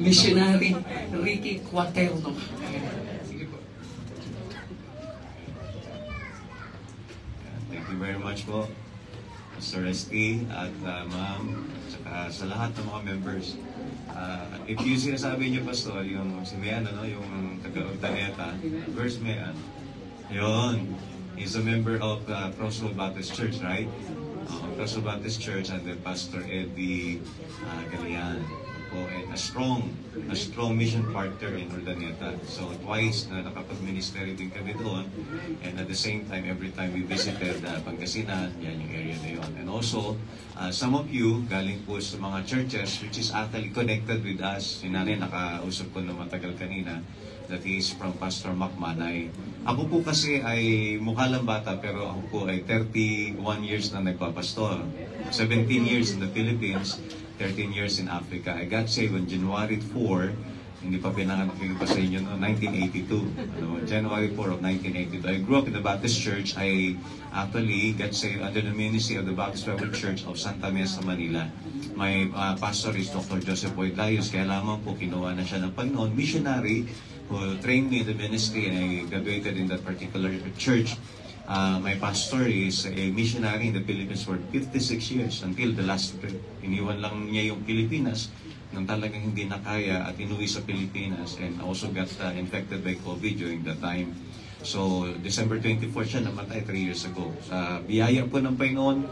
Missionary Ricky Cuaterno. Sige po. Thank you very much po, Pastor ST at ma'am, saka sa lahat ng mga members. If you sinasabi niyo, Pastor, yung si Mayan, ano, yung taga-Urdaneta, where's Mayan? Yun. He's a member of Crossroad Baptist Church, right? Crossroad Baptist Church and then Pastor Eddie Galian. And a strong mission partner in Urdaneta. So twice na nakapag-ministry din kami doon. And at the same time, every time we visited Pangasinan, yan yung area na yun. And also, some of you, galing po sa mga churches which is actually connected with us. Yung nanay, nakausap ko na matagal kanina, that is from Pastor Macmanay. Ako po kasi ay mukha lang bata, pero ako po ay 31 years na nagpapastor. 17 years in the Philippines, 13 years in Africa. I got saved on January 4, hindi pa pinanganak pa sa inyo, no? 1982. January 4 of 1982. I grew up in the Baptist Church. I actually got saved under the ministry of the Baptist Bible Church of Santa Mesa, Manila. My pastor is Dr. Joseph Boyd Layos. Kaya lamang po kinuha na siya ng Panginoon, missionary, who trained me in the ministry, and I graduated in that particular church. My pastor is a missionary in the Philippines for 56 years until the last trip. Iniwan lang niya yung Pilipinas nang talagang hindi na kaya at inuwi sa Pilipinas, and also got infected by COVID during that time. So, December 24 siya namatay 3 years ago. Sa biyaya po ng Panginoon,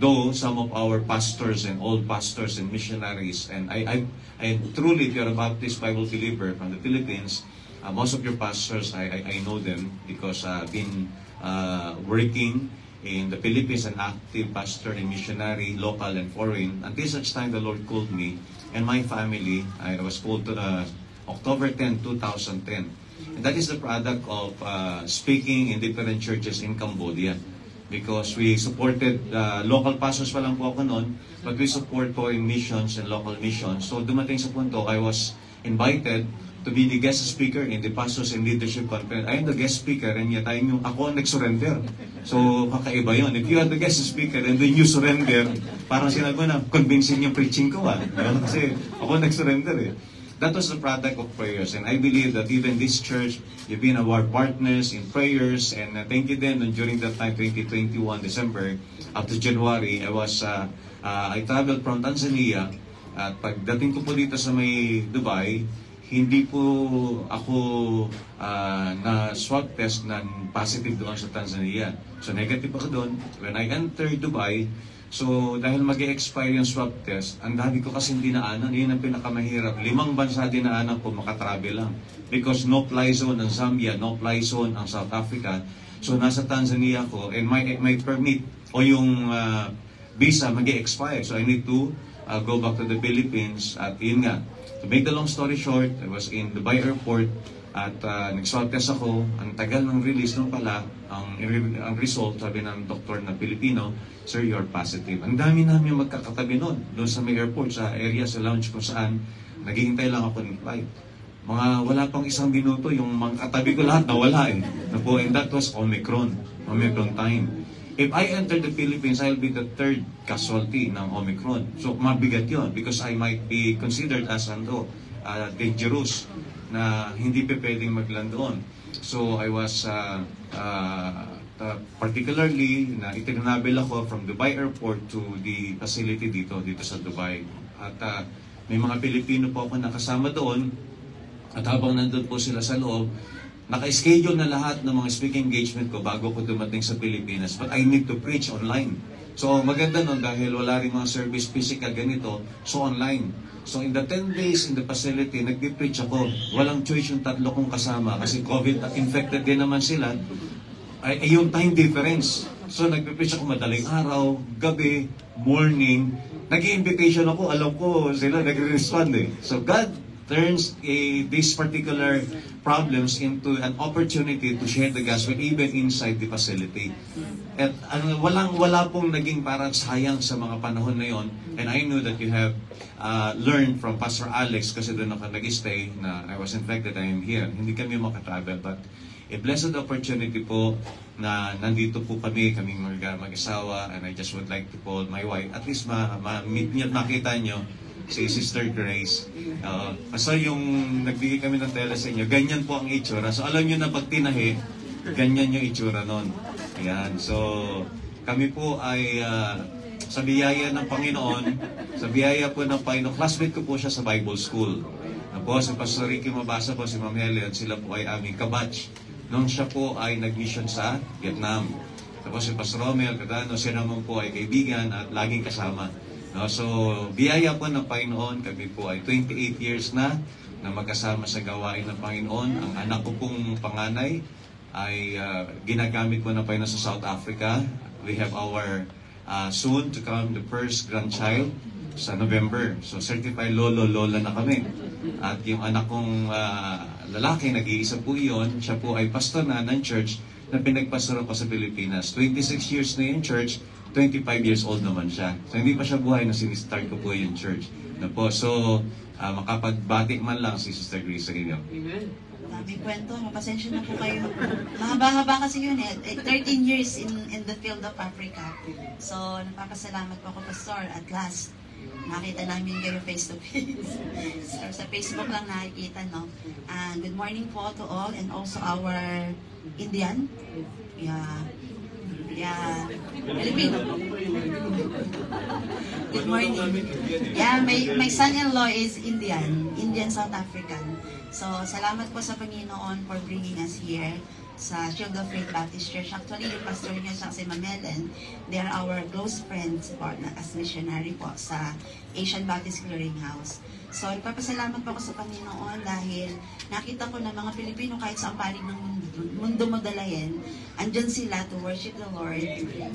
though some of our pastors and old pastors and missionaries, and I truly, if you're a Baptist Bible believer from the Philippines, most of your pastors, I know them because I've been working in the Philippines, an active pastor and missionary, local and foreign, until such time the Lord called me and my family. I was called to October 10, 2010. And that is the product of speaking in different churches in Cambodia. Because we supported, local pastors pa lang po ako noon, but we support foreign missions and local missions. So dumating sa punto, I was invited to be the guest speaker in the Pastors and Leadership Conference. I am the guest speaker, and yet ako ang nag-surrender. So, kakaiba yun. If you are the guest speaker and then you surrender, parang sinabi ko na, convincing yung preaching ko. Kasi ako nag-surrender eh. That was the product of prayers. And I believe that even this church, you've been our partners in prayers. And thank you then, during that time, 2021, December, up to January, I traveled from Tanzania. At pagdating ko po dito sa may Dubai, hindi po ako na swab test na positive doon sa Tanzania. So negative ako doon. When I entered Dubai, so dahil mag-e-expire yung swab test, ang dami ko kasi dinaanan. Yun ang pinakamahirap. 5 bansa dinaanan ko, makatravel lang. Because no fly zone ang Zambia, no fly zone ang South Africa. So nasa Tanzania ko, and my permit o yung visa mag-e-expire. So I need to go back to the Philippines. At yun nga, to make the long story short, I was in Dubai Airport at nag-swab test ako. Ang tagal ng release nung pala, ang result, sabi ng doktor na Pilipino, "Sir, you're positive." Ang dami namin magkakatabi noon, doon sa may airport, sa area, sa lounge kung saan, naghihintay lang ako ng flight. Wala pang 1 minuto, yung mga katabi ko lahat nawala eh. And that was Omicron time. If I enter the Philippines, I'll be the 3rd casualty ng Omicron. So, mabigat yun because I might be considered as dangerous na hindi pa pwedeng magland doon. So, I was particularly na itinanabil ako from Dubai Airport to the facility dito sa Dubai. At may mga Pilipino po ako nakasama doon. At habang nandun po sila sa loob, naka-schedule na lahat ng mga speaking engagement ko bago ko dumating sa Pilipinas. But I need to preach online. So maganda nun dahil wala rin mga service physical ganito. So online. So in the 10 days in the facility, nag-preach ako. Walang choice yung 3 kong kasama kasi COVID-infected din naman sila. Ay yung time difference. So nag-preach ako madaling araw, gabi, morning. Nag-invitation ako, alam ko sila nag-respond eh. So God turns these particular problems into an opportunity to share the gospel even inside the facility. At wala pong naging parang sayang sa mga panahon na yon. And I know that you have learned from Pastor Alex kasi doon ako nag-stay na I was infected, I am here. Hindi kami makatravel, but a blessed opportunity po na nandito po kaming mag-asawa, and I just would like to call my wife. At least ma-meet niyo at makita niyo si Sister Grace. Pastor, yung nagbigay kami ng tela sa inyo, ganyan po ang itsura. So alam nyo na pag tinahi, ganyan yung itsura nun. Ayan, so kami po ay sa biyaya ng Panginoon, sa biyaya po ng Panginoon, classmate ko po siya sa Bible School. Po, si Pastor Ricky Mabasa po, si Ma'am Helen, sila po ay aming kabatch. Noon siya po ay nag-mission sa Vietnam. Tapos si Pastor Romel Cadano, siya naman po ay kaibigan at laging kasama. No, so, biyaya po ng Panginoon, kami po ay 28 years na magkasama sa gawain ng Panginoon. Ang anak ko pong panganay ay ginagamit po ng Panginoon sa South Africa. We have our soon to come the first grandchild sa November. So, certified lolo-lola na kami. At yung anak kong lalaki, nag-iisa po iyon, siya po ay pastor na ng church na pinagpastoran pa sa Pilipinas. 26 years na yung church, 25 years old naman siya. So hindi pa siya buhay na sinistart ko po yung church. Na po. So, makapagbati man lang si Sister Grace sa inyo. Amen. Daming kwento, mapasensya na po kayo. Mahaba-haba kasi yun eh. 13 years in the field of Africa. So, napapasalamat po ako, Pastor, at last. Nakita namin kayo face to face. So, sa Facebook lang nakikita, no? And good morning po to all and also our Indian. Yeah, Filipino. Good morning. Yeah, my son-in-law is Indian South African. So, salamat po sa Panginoon for bringing us here sa Shield of Faith Baptist Church. Actually, yung pastor niya siya si Ma'am Helen, they are our close friends po as missionary po sa Asian Baptist Clearinghouse. So, nagpapasalamat po ako sa Panginoon dahil nakita ko na mga Pilipino kahit sa panig ng mundo mo dalayan, andyan sila to worship the Lord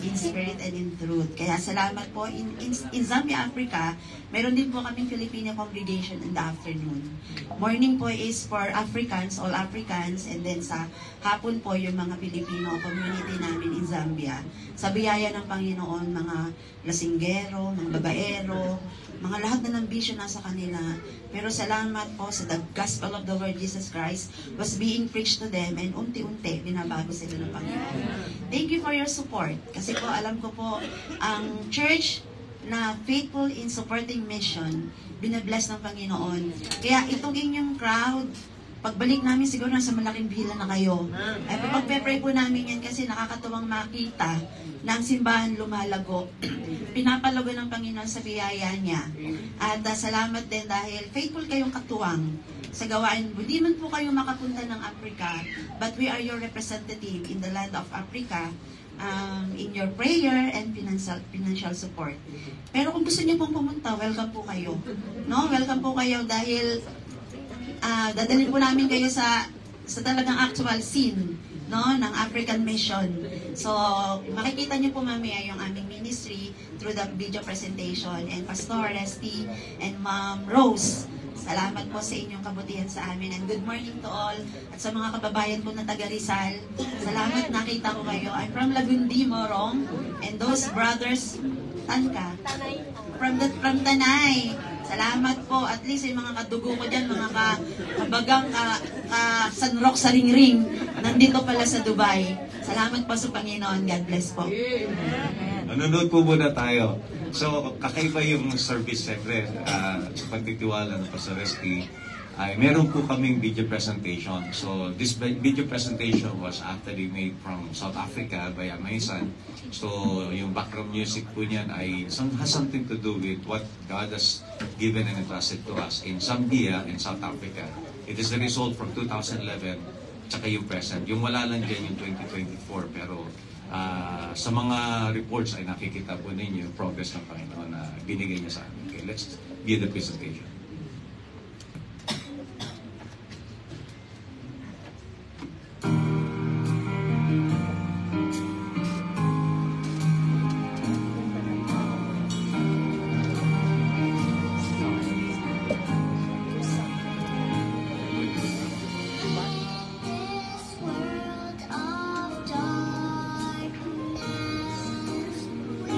in spirit and in truth. Kaya salamat po. In Zambia, Africa, meron din po kaming Filipino congregation in the afternoon. Morning po is for Africans, all Africans, and then sa hapon po yung mga Filipino community namin in Zambia. Sa biyaya ng Panginoon, mga lasinggero, mga babaero, mga lahat na ng bisyo nasa kanila. Pero salamat po sa the gospel of the Lord Jesus Christ was being preached to them and unti-unti binabago sila ng Panginoon. Thank you for your support. Kasi po alam ko po ang church na faithful in supporting mission, binabless ng Panginoon. Kaya itong inyong crowd, pagbalik namin siguro nasa malaking bilang na kayo. Ay pagpe-pray po namin yan kasi nakakatuwang makita na ang simbahan lumalago. Pinapalago ng Panginoon sa biyaya niya. At salamat din dahil faithful kayong katuwang sa gawain. Hindi man po kayo makapunta ng Africa, but we are your representative in the land of Africa in your prayer and financial support. Pero kung gusto niyo pong pumunta, welcome po kayo. No? Welcome po kayo dahil dadalhin po namin kayo sa talagang actual scene, no, ng African mission. So, makikita niyo po mamaya yung aming ministry through the video presentation. And Pastor Resty and Ma'am Rose, salamat po sa inyong kabutihan sa amin. And good morning to all. At sa mga kababayan po na taga Rizal, salamat nakita ko kayo. I'm from Lagundi, Morong. And those brothers, saan ka? From Tanay. Salamat po. At least yung mga kadugo ko dyan, mga kabagang San Roque sa Ring-Ring, nandito pala sa Dubai. Salamat po sa Panginoon. God bless po. Nanonood po muna tayo. So, kakaiba yung service, siyempre, sa pagtitiwala ng Pastor Resty, ay meron po kaming video presentation. So, this video presentation was actually made from South Africa by Amazon. So, yung background music po niyan ay has something to do with what God has given and entrusted to us in Zambia and South Africa. It is the result from 2011, tsaka yung present. Yung wala lang dyan yung 2024, pero sa mga reports ay nakikita po ninyo yung progress ng Panginoon na binigay niya sa amin. Okay, let's view the presentation.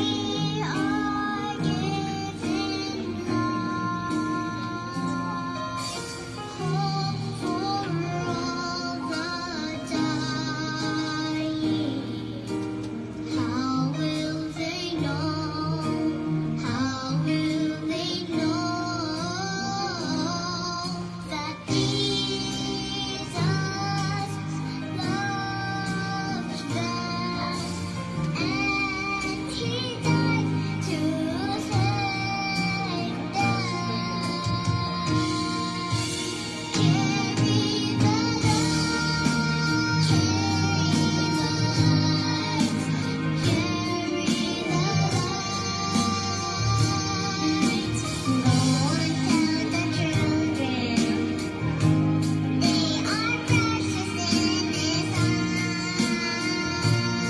We are given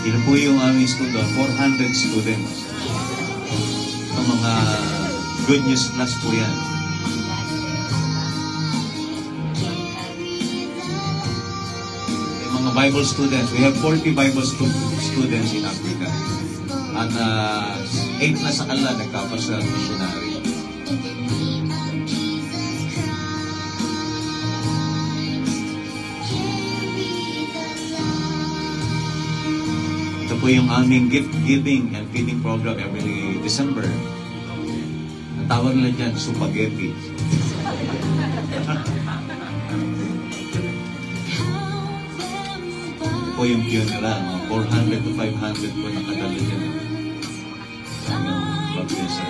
Yun po yung aming school doon, 400 students. Ang mga good news class po yan. Yung mga Bible students, we have 40 Bible students in Africa. At 8 na sa kanila nagkapasa missionary. Ito po yung aming gift giving and feeding program every December. Ang tawag nila dyan, supageti. Ito po yung funeral, mga 400 to 500 po nakadalo dyan. Baptism.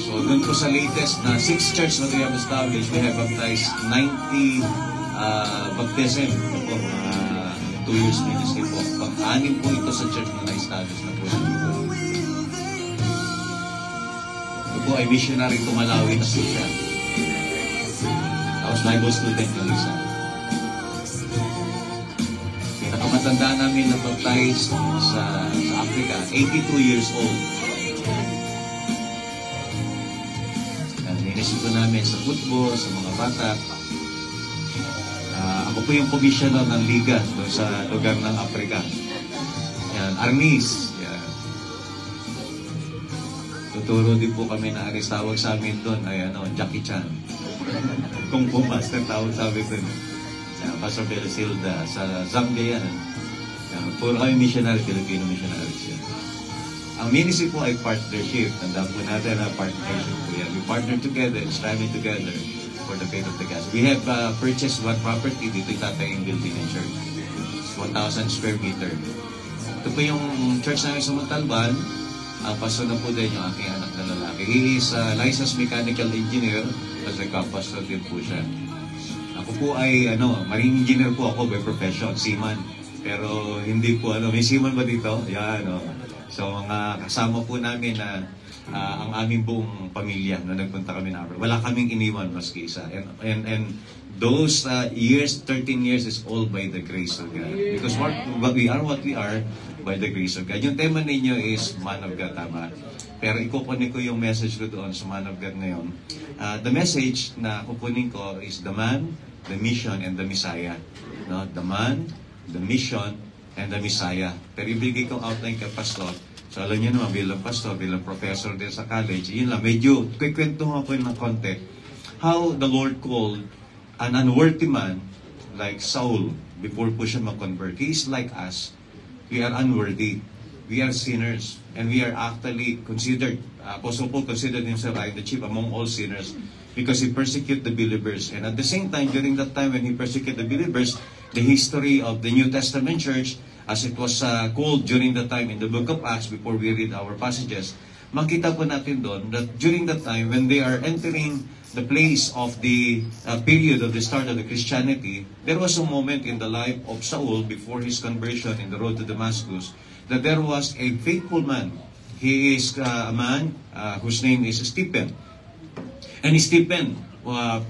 So, dun po sa latest na 6 church na we have established, we have baptized 90 baptism. Ito po, 2 years ministry po. Pag-anim po ito sa church na na-establish na po. Ito po ay missionary to Malawi na po siya. Tapos Bible student yung isa. Pinakamatanda namin na baptized sa Africa, 82 years old. Ninisip ko namin sa football, sa mga bata. Ako po yung commissioner ng liga doon sa lugar ng Africa. Yan, Arnis. Yan. Tuturo din po kami na aris. Tawag sa amin doon ay Jackie Chan. Kung po master tawag sa amin doon. Pastor Belisilda sa Zambia yan. Puro kami missionary, Filipino missionaries yan. Ang ministry po ay partnership. Tandaan po natin na partnership po yan. We partner together, striving together for the faith of the gospel. We have purchased one property dito yung Tataying Building and Church. 1,000 square meter. Ito po yung church namin sa Montalban. Ang pastor na po din yung aking anak na lalaki. He is a licensed mechanical engineer. Kasi kapastor din po siya. Ako po ay, marine engineer po ako by profession, seaman. Pero hindi po, may seaman ba dito? Yan, So, mga kasama po namin na ang aming buong pamilya na nagpunta kami na Africa. Wala kaming iniwan maski isa. And those years, 13 years is all by the grace of God. Because what we are by the grace of God. Yung tema ninyo is Man of God, tama. Pero ikukunin ko yung message ko doon sa Man of God ngayon. The message na kukunin ko is the man, the mission, and the Messiah. No? The man, the mission, and the Messiah. Pero ibigay kong outline kay Pastor. So alam niyo naman, bilang pastor, bilang professor din sa college, yun lang, medyo kikwentuhan ko ng konti. How the Lord called an unworthy man like Saul before po siya mag-convert. He is like us. We are unworthy. We are sinners. And we are actually considered, Apostle Paul considered himself like the chief among all sinners because he persecuted the believers. And at the same time, during that time when he persecuted the believers, the history of the New Testament church, as it was called during the time in the book of Acts, before we read our passages, makita po natin doon that during that time when they are entering the place of the period of the start of the Christianity, there was a moment in the life of Saul before his conversion in the road to Damascus that there was a faithful man. He is a man whose name is Stephen. And Stephen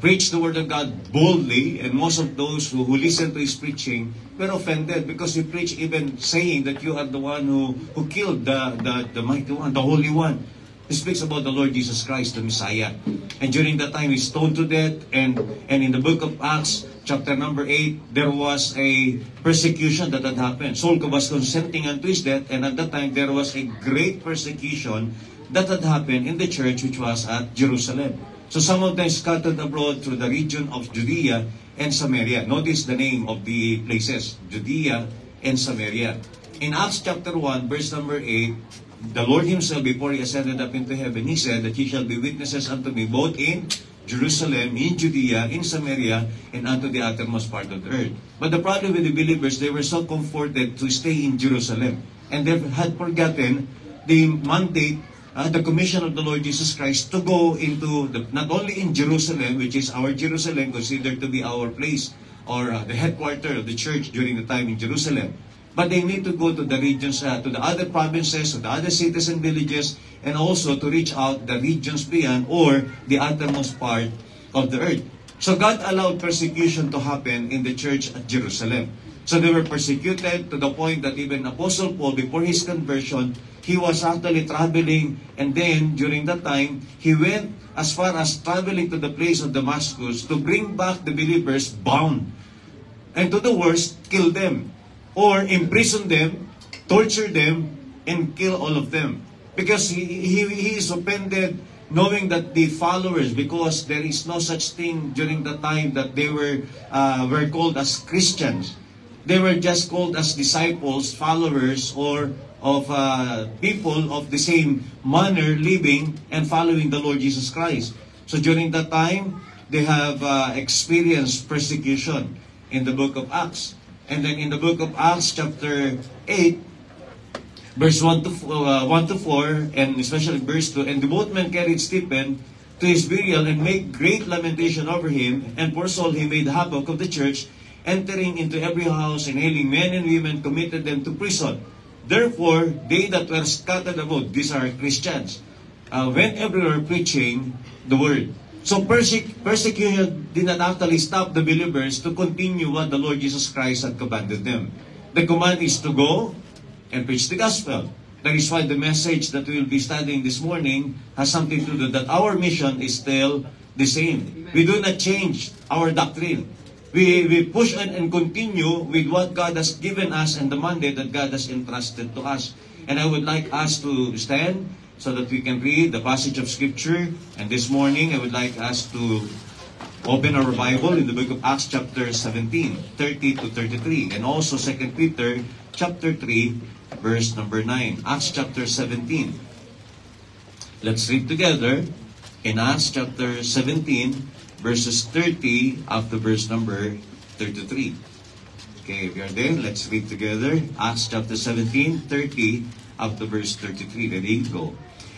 preached the word of God boldly, and most of those who listened to his preaching were offended because he preached even saying that you are the one who killed the mighty one, the Holy One. He speaks about the Lord Jesus Christ, the Messiah. And during that time, he's stoned to death. And in the book of Acts, chapter number 8, there was a persecution that had happened. Saul was consenting unto his death, and at that time, there was a great persecution that had happened in the church which was at Jerusalem. So some of them scattered abroad through the region of Judea and Samaria. Notice the name of the places, Judea and Samaria. In Acts chapter 1, verse number 8, the Lord Himself, before He ascended up into heaven, He said that Ye shall be witnesses unto Me both in Jerusalem, in Judea, in Samaria, and unto the uttermost part of the earth. But the problem with the believers, they were so comforted to stay in Jerusalem. And they had forgotten the mandate, the commission of the Lord Jesus Christ to go into, not only in Jerusalem, which is our Jerusalem, considered to be our place, or the headquarters of the church during the time in Jerusalem. But they need to go to the regions, to the other provinces, to the other cities and villages, and also to reach out the regions beyond, or the uttermost part of the earth. So God allowed persecution to happen in the church at Jerusalem. So they were persecuted to the point that even Apostle Paul, before his conversion, he was actually traveling, and then during that time, he went as far as traveling to the place of Damascus to bring back the believers bound. And to the worst, kill them. Or imprison them, torture them, and kill all of them. Because he is offended knowing that the followers, because there is no such thing during the time that they were called as Christians. They were just called as disciples, followers, or of people of the same manner, living and following the Lord Jesus Christ. So during that time, they have experienced persecution in the book of Acts. And then in the book of Acts chapter 8, verse 1 to 4, and especially verse 2, and the both men carried Stephen to his burial and made great lamentation over him, and for Saul he made havoc of the church, entering into every house and hailing men and women, committed them to prison. Therefore, they that were scattered abroad, these are Christians, went everywhere preaching the word. So persecution did not actually stop the believers to continue what the Lord Jesus Christ had commanded them. The command is to go and preach the gospel. That is why the message that we will be studying this morning has something to do that our mission is still the same. We do not change our doctrine. We push on and continue with what God has given us and the mandate that God has entrusted to us. And I would like us to stand so that we can read the passage of Scripture. And this morning, I would like us to open our Bible in the book of Acts chapter 17, 30 to 33. And also 2 Peter chapter 3, verse number 9. Acts chapter 17. Let's read together in Acts chapter 17, verses 30 up to verse number 33. Okay, if you are there, let's read together. Acts chapter 17, 30 up to verse 33. Ready? Go.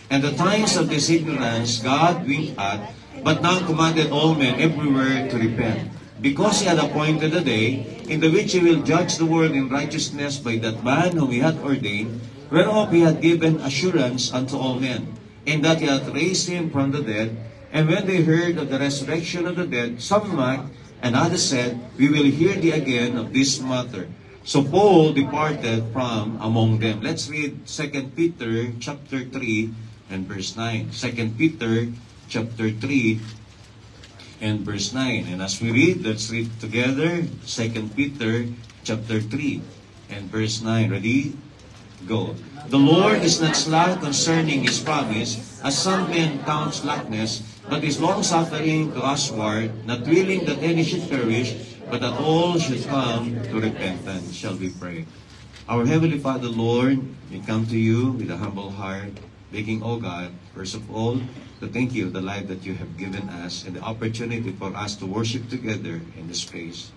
And the times of this ignorance God winked at, but now commanded all men everywhere to repent, because he had appointed a day in the which he will judge the world in righteousness by that man whom he had ordained, whereof he had given assurance unto all men, in that he hath raised him from the dead. And when they heard of the resurrection of the dead, some mocked, and others said, We will hear thee again of this matter. So Paul departed from among them. Let's read 2 Peter chapter 3 and verse 9. 2 Peter chapter 3 and verse 9. And as we read, let's read together 2 Peter chapter 3 and verse 9. Ready? Go. The Lord is not slack concerning his promise, as some men count slackness, but is long-suffering to usward, not willing that any should perish, but that all should come to repentance. Shall we pray? Our Heavenly Father, Lord, we come to you with a humble heart, begging, O God, first of all, to thank you for the life that you have given us and the opportunity for us to worship together in this place.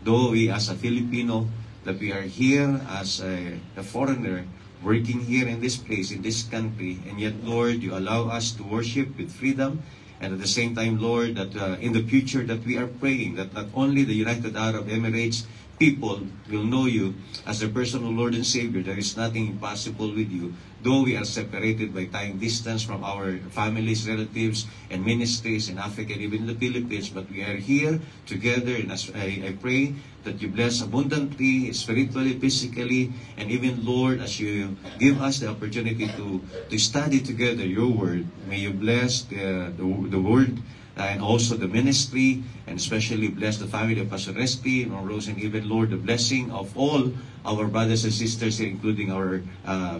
Though we as a Filipino, that we are here as a foreigner, working here in this place, in this country, and yet, Lord, you allow us to worship with freedom. And at the same time, Lord, that in the future that we are praying that not only the United Arab Emirates people will know you as their personal Lord and Savior. There is nothing impossible with you. Though we are separated by time distance from our families, relatives, and ministries in Africa and even in the Philippines, but we are here together, and as I pray that you bless abundantly, spiritually, physically, and even, Lord, as you give us the opportunity to study together your word, may you bless the word and also the ministry, and especially bless the family of Pastor Resty, Rose, and even, Lord, the blessing of all our brothers and sisters here, including our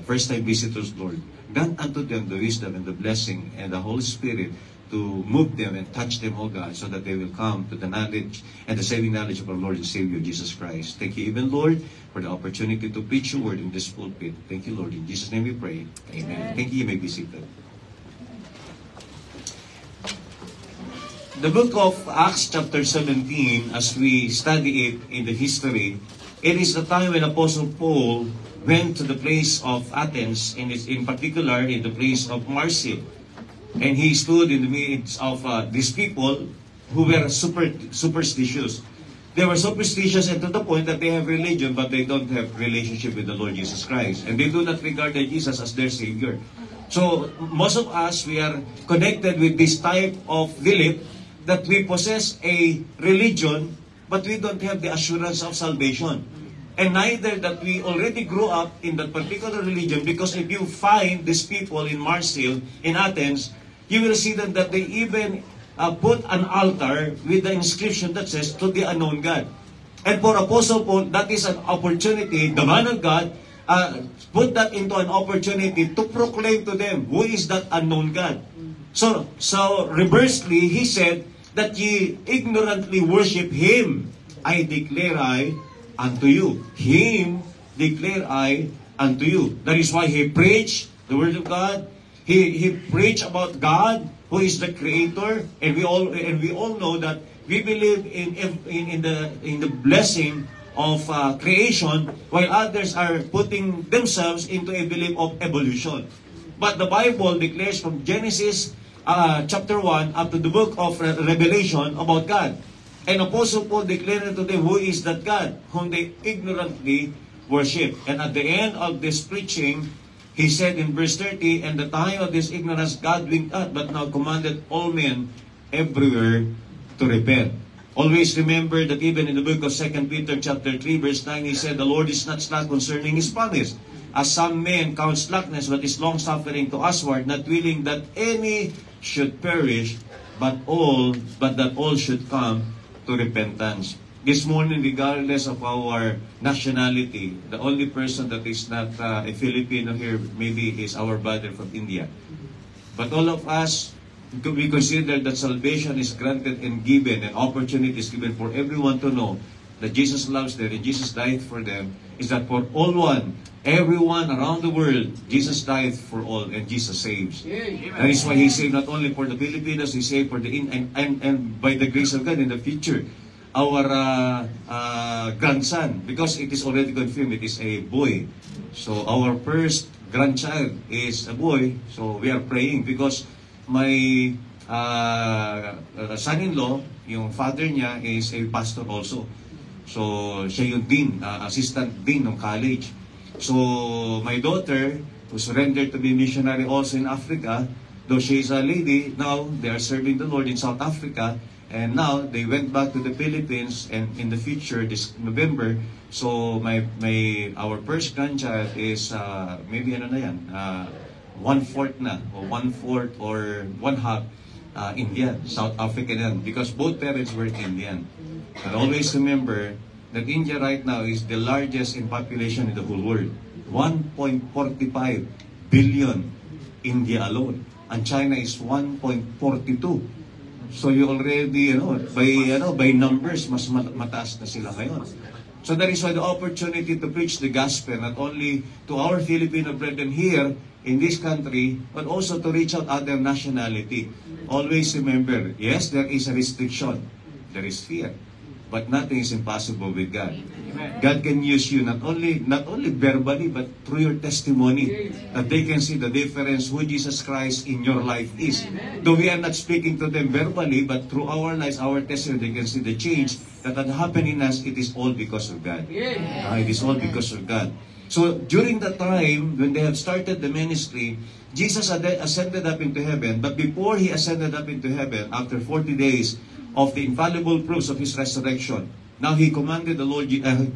first-time visitors, Lord. Grant unto them the wisdom and the blessing and the Holy Spirit to move them and touch them, O God, so that they will come to the knowledge and the saving knowledge of our Lord and Savior, Jesus Christ. Thank you even, Lord, for the opportunity to preach your word in this pulpit. Thank you, Lord. In Jesus' name we pray. Amen. Thank you. You may be seated. The book of Acts chapter 17, as we study it in the history, it is the time when Apostle Paul went to the place of Athens, in particular in the place of Marseille. And he stood in the midst of these people who were superstitious. They were superstitious and to the point that they have religion, but they don't have relationship with the Lord Jesus Christ. And they do not regard Jesus as their Savior. So most of us, we are connected with this type of belief that we possess a religion, but we don't have the assurance of salvation. And neither that we already grew up in that particular religion, because if you find these people in Marseille, in Athens, you will see them that they even put an altar with the inscription that says, to the unknown God. And for Apostle Paul, that is an opportunity, the man of God, put that into an opportunity to proclaim to them, who is that unknown God? So reversely, he said, that ye ignorantly worship Him, I declare I unto you. Him declare I unto you. That is why he preached the word of God. He preached about God, who is the Creator, and we all know that we believe in the blessing of creation, while others are putting themselves into a belief of evolution. But the Bible declares from Genesis chapter 1 up to the book of Revelation about God. And Apostle Paul declared to them, who is that God whom they ignorantly worship. And at the end of this preaching, he said in verse 30, and the time of this ignorance God winked at, but now commanded all men everywhere to repent. Always remember that even in the book of 2 Peter chapter 3 verse 9, he said, the Lord is not slack concerning His promise, as some men count slackness, but is long-suffering to usward, not willing that any should perish, but that all should come to repentance. This morning, regardless of our nationality, the only person that is not a Filipino here maybe is our brother from India. But all of us, we consider that salvation is granted and given, and opportunity is given for everyone to know that Jesus loves them and Jesus died for them, is that for all one, everyone around the world, Jesus died for all and Jesus saves. That is why He saved not only for the Filipinos, He saved for the and by the grace of God in the future, our grandson, because it is already confirmed, it is a boy. So our first grandchild is a boy. So we are praying because my son-in-law, yung father niya is a pastor also. So siya yung dean, assistant dean ng college. So my daughter, who surrendered to be missionary also in Africa, though she is a lady, now they are serving the Lord in South Africa, and now they went back to the Philippines, and in the future, this November, so our first grandchild is maybe one-fourth na, or one-fourth or one-half Indian, South African yan, because both parents were Indian. But always remember that India right now is the largest in population in the whole world. 1.45 billion, India alone. And China is 1.42. So you already, by numbers, mas mataas na sila ngayon. So that is why the opportunity to preach the gospel, not only to our Filipino brethren here in this country, but also to reach out other nationality. Always remember, yes, there is a restriction. There is fear. But nothing is impossible with God. Amen. God can use you not only verbally, but through your testimony, that they can see the difference who Jesus Christ in your life is. Amen. Though we are not speaking to them verbally, but through our lives, our testimony, they can see the change that had happened in us. It is all because of God. It is all because of God. So during the time when they have started the ministry, Jesus ascended up into heaven. But before He ascended up into heaven, after 40 days of the infallible proofs of His resurrection, now He commanded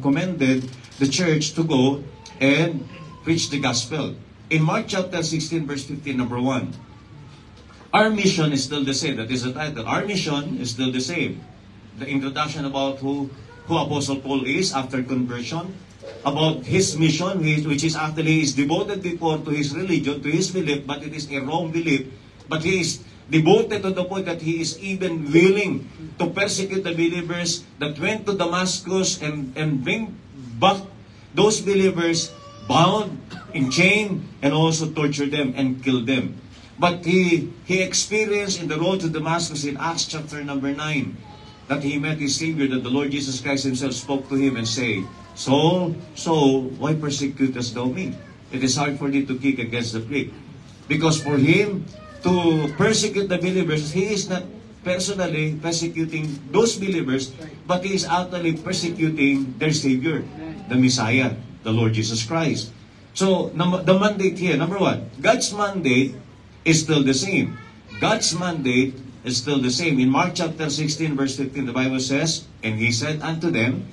commended the church to go and preach the gospel. In Mark chapter 16, verse 15, number 1, our mission is still the same. That is the title. Our mission is still the same. The introduction about who Apostle Paul is after conversion, about his mission, which is actually is devoted before to his religion, to his belief, but it is a wrong belief. But he is devoted to the point that he is even willing to persecute the believers that went to Damascus and bring back those believers bound, in chain, and also torture them and kill them. But he experienced in the road to Damascus in Acts chapter number 9 that he met his Savior, that the Lord Jesus Christ Himself spoke to him and say, Saul, Saul, why persecutest thou me? It is hard for thee to kick against the prick. Because for him to persecute the believers, he is not personally persecuting those believers, but he is actually persecuting their Savior, the Messiah, the Lord Jesus Christ. So, the mandate here, number 1, God's mandate is still the same. God's mandate is still the same. In Mark chapter 16, verse 15, the Bible says, "And he said unto them,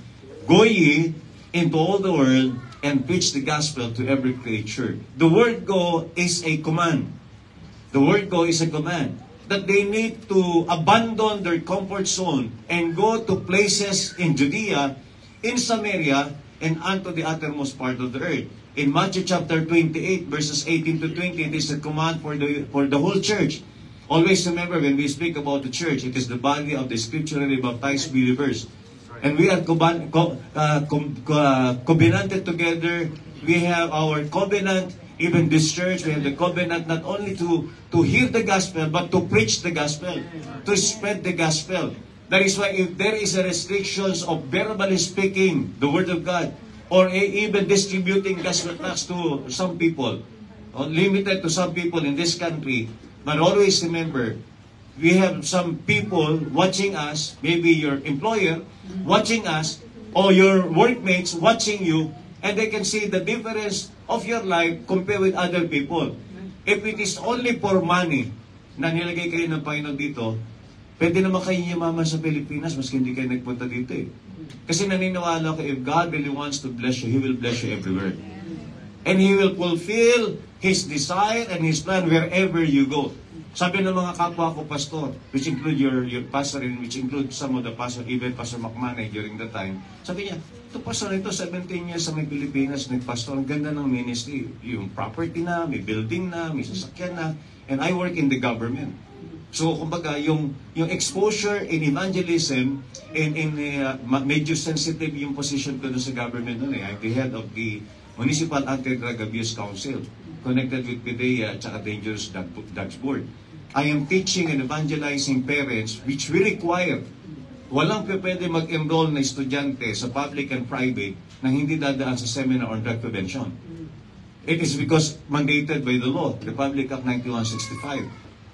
Go ye into all the world and preach the gospel to every creature." The word go is a command. The word go is a command. That they need to abandon their comfort zone and go to places in Judea, in Samaria, and unto the uttermost part of the earth. In Matthew chapter 28, verses 18 to 20, it is a command for the whole church. Always remember, when we speak about the church, it is the body of the scripturally baptized believers. And we are covenanted together. We have our covenant, even this church, we have the covenant not only to hear the gospel, but to preach the gospel, to spread the gospel. That is why if there is a restrictions of verbally speaking the word of God, or even distributing gospel tracts to some people, or limited to some people in this country, but always remember, we have some people watching us, maybe your employer watching us, or your workmates watching you, and they can see the difference of your life compared with other people. If it is only for money, na nilagay kayo ng Panginoon dito, pwede naman kayo yumaman sa Pilipinas, maski hindi kayo nagpunta dito eh. Kasi naniniwala ko, if God really wants to bless you, He will bless you everywhere. And He will fulfill His desire and His plan wherever you go. Sabi ng mga kapwa ko, pastor, which include your pastor and which include some of the pastor, even Pastor McManay during that time, sabi niya, ito pastor, ito 17 years sa may Pilipinas, nagpastor, ang ganda ng ministry. Yung property na, may building na, may sasakyan na, and I work in the government. So, kumbaga, yung exposure in evangelism, medyo sensitive yung position ko doon sa government noon eh. I'm the head of the Municipal Anti-Drug Abuse Council, connected with PDEA at saka Dangerous Drugs Board. I am teaching and evangelizing parents, which we require. Walang pwede mag-enroll na estudyante sa public and private na hindi dadaan sa seminar on drug prevention. It is because mandated by the law, Republic Act 9165.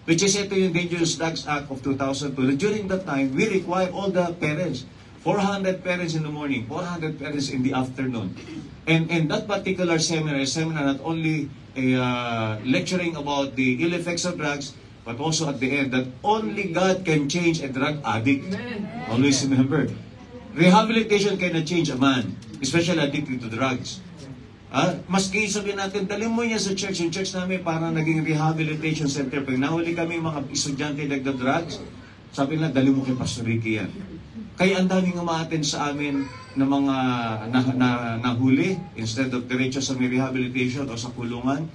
Which is ito yung Dangerous Drugs Act of 2002. During that time, we require all the parents, 400 parents in the morning, 400 parents in the afternoon. And that particular seminar not only lecturing about the ill effects of drugs, but also at the end, that only God can change a drug addict. Always remember, rehabilitation cannot change a man, especially addicted to drugs. Maski sabihin natin, dali mo niya sa church. Yung church namin parang naging rehabilitation center. Pag nahuli kami mga estudyante nagda-drugs, sabi nila, dali mo kay Pastor Ricky yan. Kaya ang daming umaattend sa amin na mga nahuli, instead of diretso sa may rehabilitation o sa kulungan,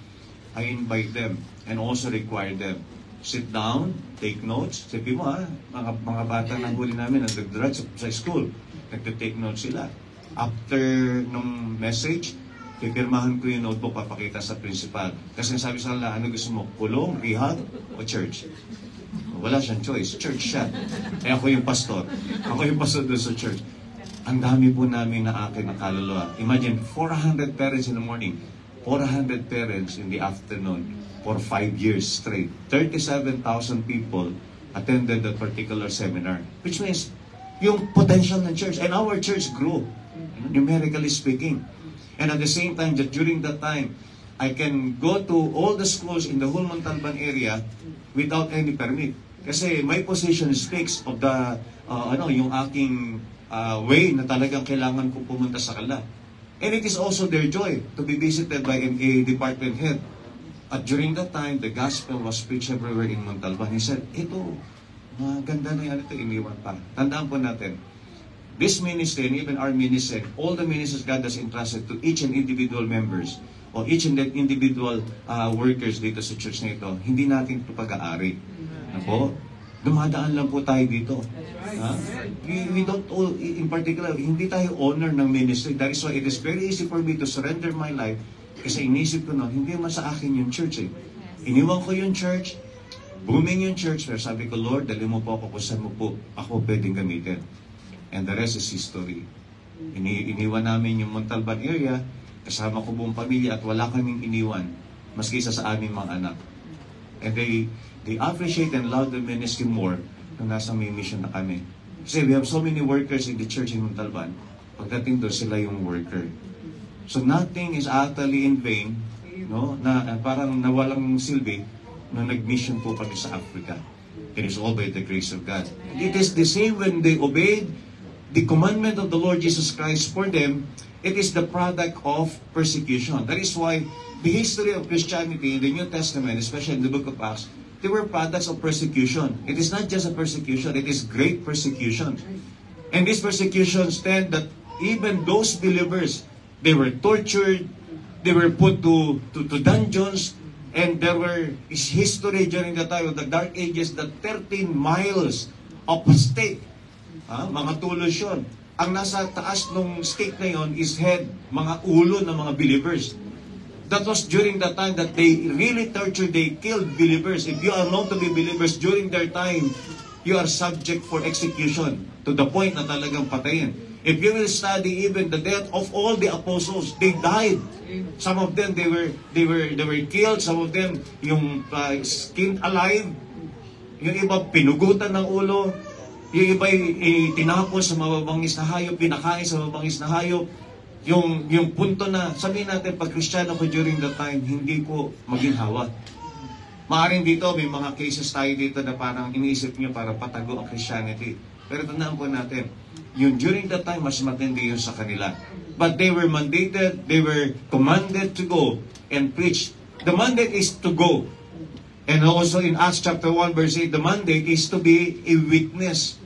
I invite them and also require them. Sit down, take notes. Sabi mo mga bata nahuli namin nagda-drugs sa school, nagda-take notes sila. After nung message, pipirmahan ko yung notebook, papakita sa principal. Kasi sabi sa kanila, ano gusto mo? Kulong, rehab, o church? Wala siyang choice. Church siya. Eh ako yung pastor. Ako yung pastor doon sa church. Ang dami po namin na akin na kaluluwa. Imagine, 400 parents in the morning, 400 parents in the afternoon for 5 years straight. 37,000 people attended that particular seminar. Which means, yung potential ng church. And our church grew, numerically speaking. And at the same time, that during that time, I can go to all the schools in the whole Montalban area without any permit. Kasi my position speaks of the, yung aking way na talagang kailangan ko pumunta sa kanila. And it is also their joy to be visited by a department head. At during that time, the gospel was preached everywhere in Montalban. He said, ito, ganda na yan ito, iniwan pa. Tandaan po natin, this ministry and even our ministry, all the ministries God has entrusted to each and individual members or each and individual workers dito sa church na ito, hindi natin ito pag-aari. Ako, dumadaan lang po tayo dito. We don't, in particular, hindi tayo owner ng ministry. That is why it is very easy for me to surrender my life kasi inisip ko noon, hindi man sa akin yung church eh. Iniwan ko yung church, booming yung church, pero sabi ko, Lord, dali mo po ako kung saan mo po ako pwedeng gamitin. And the rest is history. Iniwan namin yung Montalban area, kasama ko buong pamilya at wala kaming iniwan, maski isa sa aming mga anak. And they appreciate and love the ministry more nung nasa may mission na kami. Kasi we have so many workers in the church in Montalban, pagdating doon sila yung worker. So nothing is utterly in vain, no? Na parang nawalang silbi nung nag-mission po kami sa Africa. It is all by the grace of God. It is the same when they obeyed the commandment of the Lord Jesus Christ for them. It is the product of persecution. That is why the history of Christianity in the New Testament, especially in the book of Acts, they were products of persecution. It is not just a persecution, it is great persecution. And these persecutions tend that even those believers, they were tortured, they were put to dungeons, and there were history during the time of the Dark Ages that 13 miles of a stake, mga tulos yun. Ang nasa taas ng stake na yon is head, mga ulo ng mga believers. That was during the time that they really tortured, they killed believers. If you are known to be believers during their time, you are subject for execution to the point na talagang patayin. If you will study even the death of all the apostles, they died. Some of them they were killed. Some of them yung skinned alive. Yung iba pinugutan ng ulo. Yung iba tinapos sa mababangis na hayop, pinakain sa mababangis na hayop. Yung punto na sabihin natin pag Kristiyano ko during that time, hindi ko maginhawa. Maaring dito may mga cases tayo dito na parang iniisip niyo para patago ang Christianity. Pero tandaan po natin, yung during that time, mas matindi yun sa kanila. But they were mandated, they were commanded to go and preach. The mandate is to go. And also in Acts chapter 1 verse 8, the mandate is to be a witness.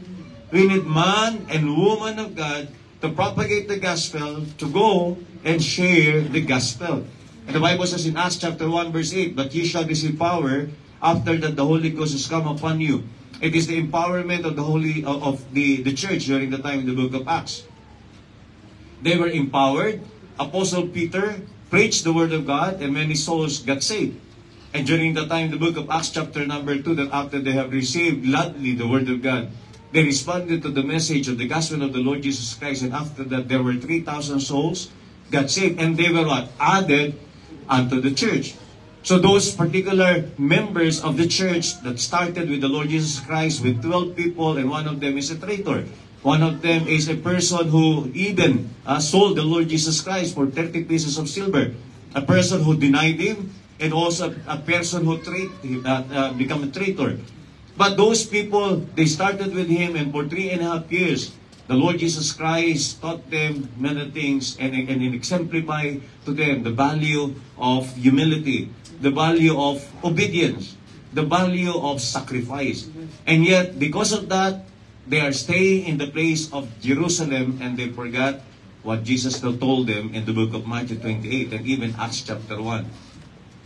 We need man and woman of God to propagate the gospel, to go and share the gospel. And the Bible says in Acts chapter 1 verse 8, "But ye shall receive power after that the Holy Ghost has come upon you." It is the empowerment of the church during the time in the book of Acts. They were empowered. Apostle Peter preached the word of God and many souls got saved. And during the time in the book of Acts chapter number 2, that after they have received gladly the word of God, they responded to the message of the gospel of the Lord Jesus Christ, and after that there were 3,000 souls got saved, and they were what? Added unto the church. So those particular members of the church that started with the Lord Jesus Christ with 12 people, and one of them is a traitor. One of them is a person who even sold the Lord Jesus Christ for 30 pieces of silver. A person who denied Him, and also a person who become a traitor. But those people, they started with Him, and for 3.5 years, the Lord Jesus Christ taught them many things and exemplified to them the value of humility, the value of obedience, the value of sacrifice. And yet, because of that, they are staying in the place of Jerusalem, and they forgot what Jesus still told them in the book of Matthew 28 and even Acts chapter 1.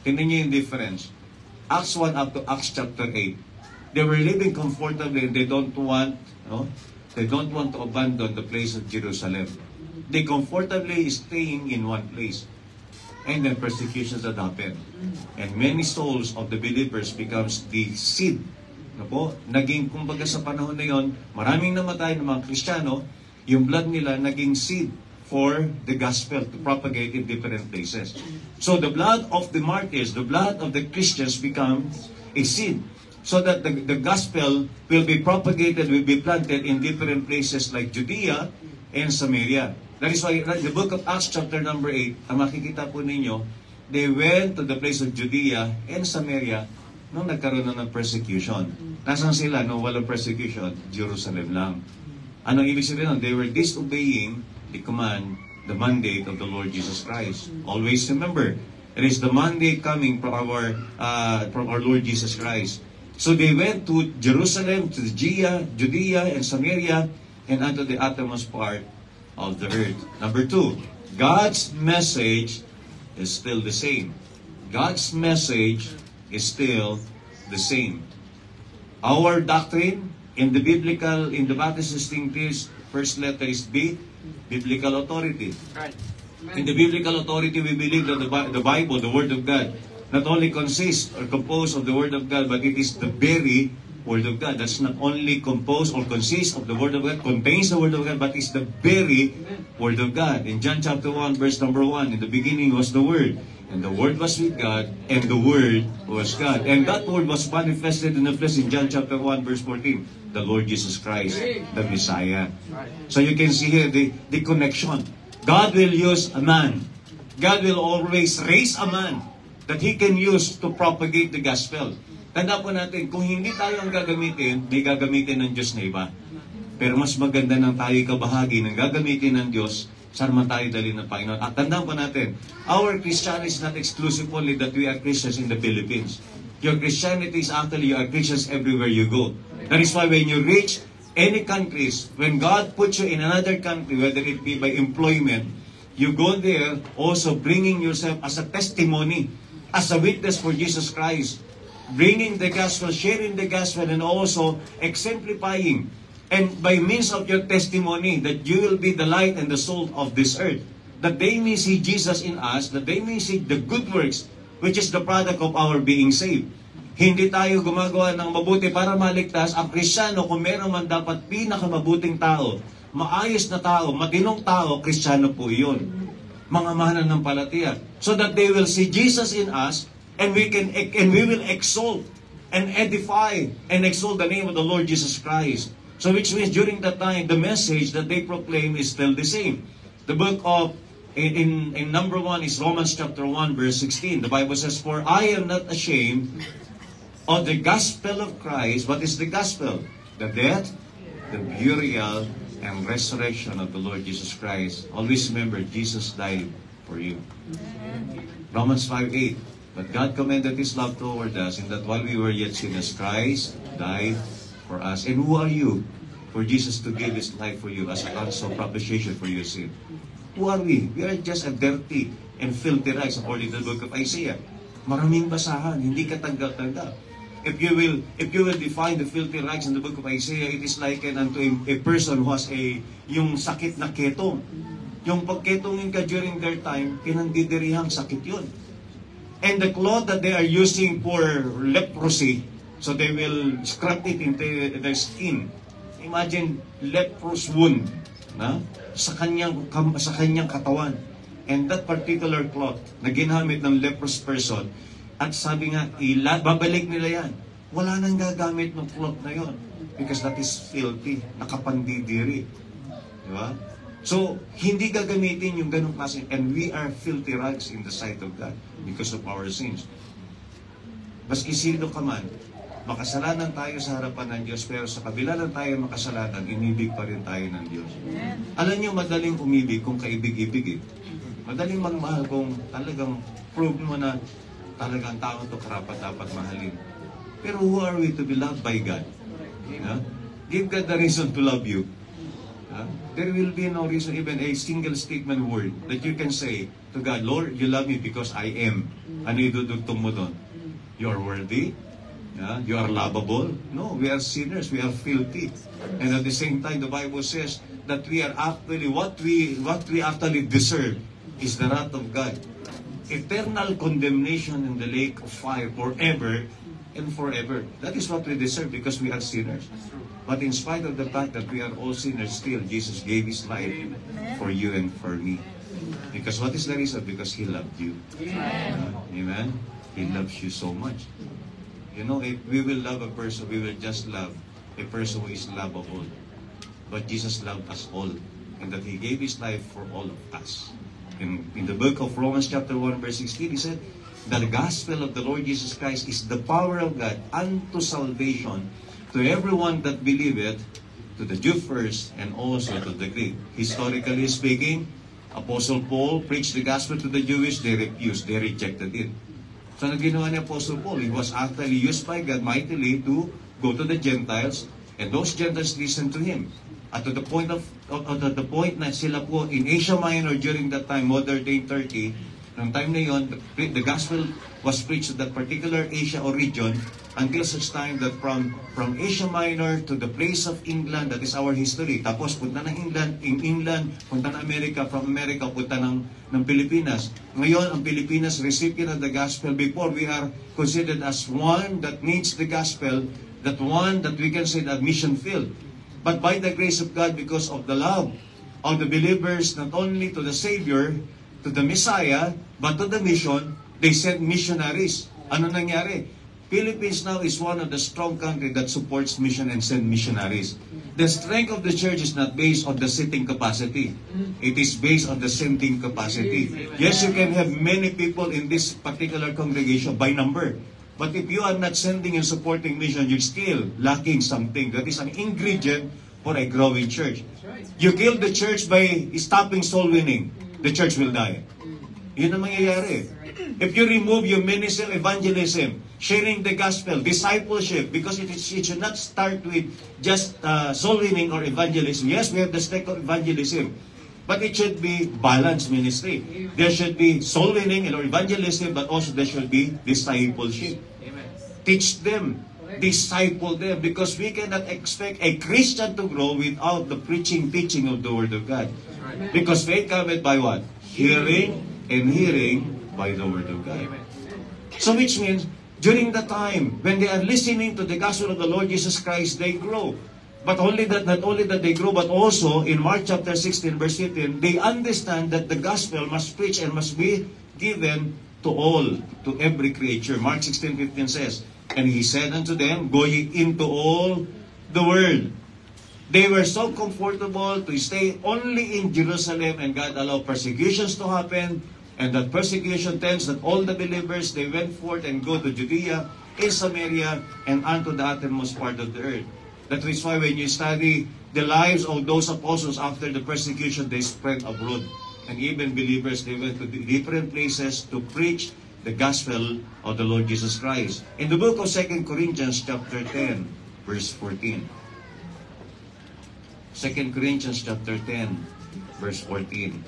Tingnan niyo yung difference. Acts 1 up to Acts chapter 8. They were living comfortably, and they don't want to abandon the place of Jerusalem. They comfortably staying in one place. And then persecutions that happen. And many souls of the believers becomes the seed. Naging, kumbaga sa panahon na yon, maraming namatay ng mga Kristiyano, yung blood nila naging seed for the gospel to propagate in different places. So the blood of the martyrs, the blood of the Christians becomes a seed, so that the gospel will be propagated, will be planted in different places like Judea and Samaria. That is why in the book of Acts chapter number 8, ang makikita po ninyo, they went to the place of Judea and Samaria nung nagkaroon na ng persecution. Nasaan sila nung walang persecution? Jerusalem lang. Anong ibig sabihin nun? They were disobeying the command, the mandate of the Lord Jesus Christ. Always remember, it is the mandate coming from our Lord Jesus Christ. So they went to Jerusalem, to Judea and Samaria, and unto the uttermost part of the earth. Number 2, God's message is still the same. God's message is still the same. Our doctrine in the Baptist distinctives, first letter is B, biblical authority. Right. In the biblical authority, we believe that the Bible, the Word of God, not only consists or composed of the Word of God, but it is the very Word of God. That's not only composed or consists of the Word of God, contains the Word of God, but is the very Word of God. In John chapter 1, verse number 1, in the beginning was the Word, and the Word was with God, and the Word was God. And that Word was manifested in the flesh in John chapter 1, verse 14, the Lord Jesus Christ, the Messiah. So you can see here the connection. God will use a man. God will always raise a man that He can use to propagate the gospel. Tanda po natin, kung hindi tayo ang gagamitin, may gagamitin ng Diyos na iba. Pero mas maganda nang tayo kabahagi ng gagamitin ng Diyos, saan man tayo dali ng Panginoon. At tandaan po natin, our Christianity is not exclusive only that we are Christians in the Philippines. Your Christianity is actually, you are Christians everywhere you go. That is why when you reach any countries, when God puts you in another country, whether it be by employment, you go there also bringing yourself as a testimony, as a witness for Jesus Christ, bringing the gospel, sharing the gospel, and also exemplifying, and by means of your testimony, that you will be the light and the salt of this earth, that they may see Jesus in us, that they may see the good works, which is the product of our being saved. Hindi tayo gumagawa ng mabuti para maligtas. Ang Kristiyano, kung meron man dapat pinakamabuting tao, maayos na tao, matinong tao, Kristiyano po iyon. Mga mananampalataya. So that they will see Jesus in us, and we will exalt and edify and exalt the name of the Lord Jesus Christ. So which means during that time, the message that they proclaim is still the same. The book of, in number 1 is Romans chapter 1 verse 16. The Bible says, "For I am not ashamed of the gospel of Christ." What is the gospel? The death, the burial, and resurrection of the Lord Jesus Christ. Always remember, Jesus died for you. Romans 5:8. "But God commended His love toward us, in that while we were yet sinners, Christ died for us." And who are you for Jesus to give His life for you as a ransom propitiation for your sin? Who are we? We are just a dirty and filthy rags, according to the book of Isaiah. Maraming basahan, hindi ka tanggap-tanggap. If you will define the filthy rags in the book of Isaiah, it is likened unto a person who has yung sakit na ketong. Yung pagketongin ka during their time, pinandidirihang sakit yun. And the cloth that they are using for leprosy, so they will scrap it into their skin. Imagine leprous wound na sa kanyang katawan. And that particular cloth na ginamit ng leprous person, at sabi nga, babalik nila yan. Wala nang gagamit ng cloth na yon, because that is filthy, nakapandidiri. Di ba? So, hindi gagamitin yung ganong klase. And we are filthy rags in the sight of God because of our sins. Maski sino ka man, makasalanan tayo sa harapan ng Diyos, pero sa kabila ng tayo makasalanan, inibig pa rin tayo ng Diyos. Alam niyo, madaling umibig kung kaibig-ibig. Madaling magmahal kung talagang prove mo na talagang tao to karapat dapat mahalin. Pero who are we to be loved by God? Give God the reason to love you. There will be no reason, even a single statement word that you can say to God, "Lord, you love me because I am." Ano idudugtong mo doon? You are worthy? You are lovable? No, we are sinners, we are filthy. And at the same time, the Bible says that we are actually, what we actually deserve is the wrath of God. Eternal condemnation in the lake of fire forever and forever. That is what we deserve because we are sinners. But in spite of the fact that we are all sinners, still Jesus gave His life for you and for me. Because what is the reason? Because He loved you. Amen? He loves you so much. You know, if we will love a person, we will just love a person who is lovable. But Jesus loved us all, and that He gave His life for all of us. In the book of Romans chapter 1 verse 16, He said, "The gospel of the Lord Jesus Christ is the power of God unto salvation to everyone that believeth, to the Jew first, and also to the Greek." Historically speaking, Apostle Paul preached the gospel to the Jewish, they refused, they rejected it. So, ang ginawa ni Apostle Paul, he was actually used by God mightily to go to the Gentiles, and those Gentiles listened to him. At to the point na sila po in Asia Minor during that time, modern day Turkey, noong time na yon, the gospel was preached to that particular Asia or region until such time that from Asia Minor to the place of England, that is our history. Tapos punta ng England, punta ng America, from America, punta ng Pilipinas. Ngayon, ang Pilipinas recipient of the gospel. Before, we are considered as one that needs the gospel, that one that we can say that mission field. But by the grace of God, because of the love of the believers, not only to the Savior, to the Messiah, but to the mission, they sent missionaries. Ano nangyari? Philippines now is one of the strong countries that supports mission and send missionaries. The strength of the church is not based on the sitting capacity. It is based on the sending capacity. Yes, you can have many people in this particular congregation by number. But if you are not sending and supporting mission, you're still lacking something. That is an ingredient for a growing church. You kill the church by stopping soul winning, the church will die. Yun ang mangyayari. If you remove your ministry, evangelism, sharing the gospel, discipleship, because it should not start with just soul winning or evangelism. Yes, we have the stake of evangelism, but it should be balanced ministry. There should be soul winning or evangelism, but also there should be discipleship. Teach them, disciple them, because we cannot expect a Christian to grow without the preaching, teaching of the Word of God. Because faith cometh by what? Hearing, and hearing by the Word of God. So which means, during the time when they are listening to the gospel of the Lord Jesus Christ, they grow. But not only that they grow, but also in Mark chapter 16, verse 15, they understand that the gospel must preach and must be given to all, to every creature. Mark 16:15 says, and he said unto them, go ye into all the world. They were so comfortable to stay only in Jerusalem, and God allowed persecutions to happen, and that persecution tends that all the believers, they went forth and go to Judea, in Samaria, and unto the uttermost part of the earth. That is why when you study the lives of those apostles after the persecution, they spread abroad. And even believers, they went to different places to preach the gospel of the Lord Jesus Christ. In the book of 2 Corinthians chapter 10, verse 14. 2 Corinthians chapter 10, verse 14.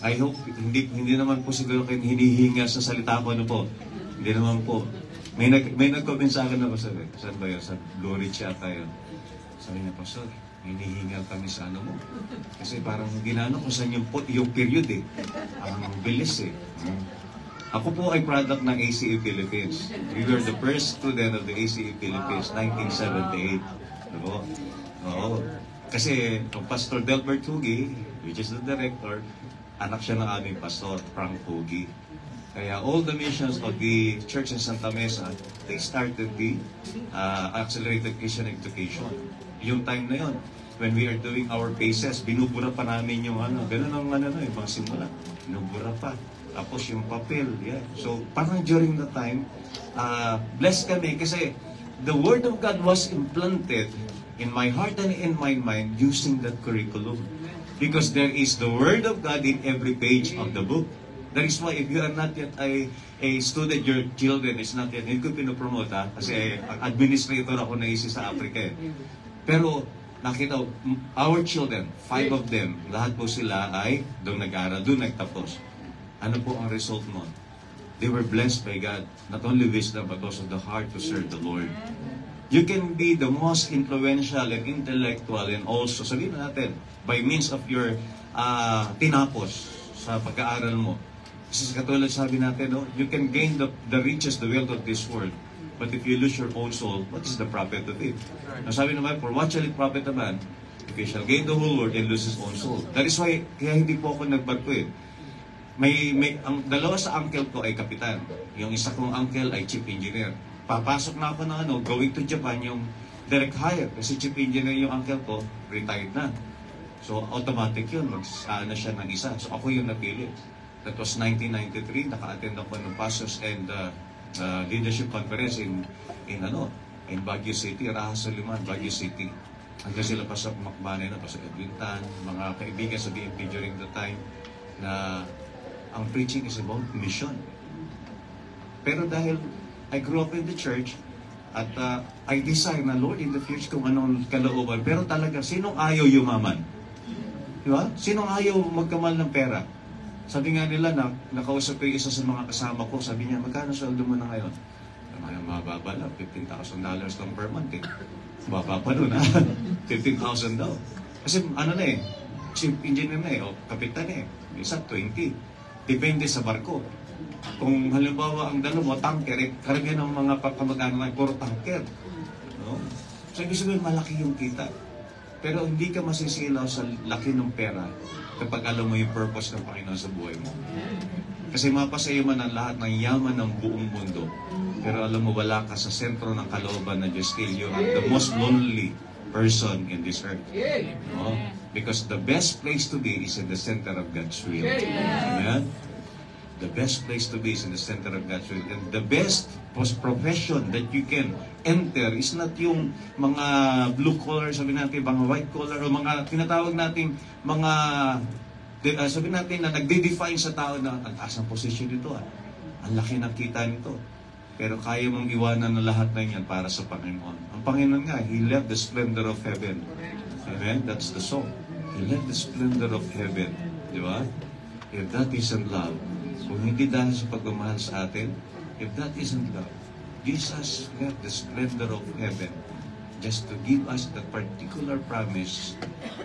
I hope, hindi naman po siguro kayo hinihinga sa salita ko, ano po? Hindi naman po. May nag-comment sa akin na po, sabi, saan ba yun? Sa Glory Chat tayo. Sabi niya, Pastor, hinihingal kami sa ano mo. Kasi parang ginano ko sa yung period eh. Ang bilis eh. Ako po ay product ng ACE Philippines. We were the first student of the ACE Philippines, 1978. Diba? Oo. Kasi ang Pastor Delbert Hugi, which is the director, anak siya ng aming pastor, Frank Hugi. Kaya all the missions of the church in Santa Mesa, they started the accelerated Christian education. Yung time na yon, when we are doing our cases, binubura pa namin yung ganun ang yung mga simula. Binubura pa. Tapos yung papel, yeah. So, parang during the time, blessed kami kasi the Word of God was implanted in my heart and in my mind using that curriculum. Because there is the Word of God in every page of the book. That is why if you are not yet a student, your children is not yet, hindi ko pinopromote kasi administrator ako na isa sa Africa eh. Pero nakita, our children, 5 of them, lahat po sila ay doon nag-aral, doon nagtapos. Ano po ang result mo? They were blessed by God, not only wisdom but also the heart to serve the Lord. You can be the most influential and intellectual and also, sabihin natin, by means of your tinapos sa pag-aaral mo. Kasi katulad sabi natin, no, you can gain the riches, the wealth of this world. But if you lose your own soul, what is the profit of it? Now sabi naman, for what shall it profit a man if he shall gain the whole world and lose his own soul? That is why, kaya hindi po ako nagbarko eh. Ang dalawa sa uncle ko ay kapitan. Yung isa kong uncle ay chief engineer. Papasok na ako ng going to Japan, yung direct hire. Kasi chief engineer yung uncle ko, retired na. So automatic yun, mag-na siya ng isa. So ako yung napili. That was 1993, naka-attend ako ng Pastors and Leadership Conference in Baguio City, Raha Soliman, Baguio City. Hanggang sila Pastor Macbanay na, Pastor Edwin Tan, mga kaibigan sa BNP during the time na ang preaching is about mission. Pero dahil I grew up in the church at I desire na, Lord, in the future kung anong kalooban. Pero talaga, sinong ayaw yumaman? Di ba? Sinong ayaw magkamal ng pera? Sabi nga nila, nakausap ko yung isa sa mga kasama ko, sabi niya, magkano sweldo mo na ngayon? Mababa lang, $15,000 lang per month eh. Mababa pa nun ha? 15,000 daw. Kasi chief engineer na o kapitan isa 20. Depende sa barko. Kung halimbawa ang dalawa tanker, karamihan ng mga pagkamag-anak ay puro tanker. No? So ibig sabihin, malaki yung kita. Pero hindi ka masisilaw sa laki ng pera kapag alam mo yung purpose ng Panginoon sa buhay mo. Kasi mapasaya man ang lahat ng yaman ng buong mundo. Pero alam mo, wala ka sa sentro ng kalooban na Diyos. Still, you are the most lonely person in this earth. No? Because the best place to be is in the center of God's will. Amen? the best place to be is in the center of God's will. And the best profession that you can enter is not yung mga blue collar, sabi natin, mga white collar, o mga tinatawag natin, mga, sabi natin na nagde-define sa tao na ang taas ng posisyon nito. Ang laki ng kita nito. Pero kaya mong iwanan ng lahat na yan para sa Panginoon. Ang Panginoon nga, He left the splendor of heaven. Amen? That's the song. He left the splendor of heaven. Di ba? If that isn't love, kung hindi dahil sa pagmamahal sa atin, if that isn't love, Jesus left the splendor of heaven just to give us that particular promise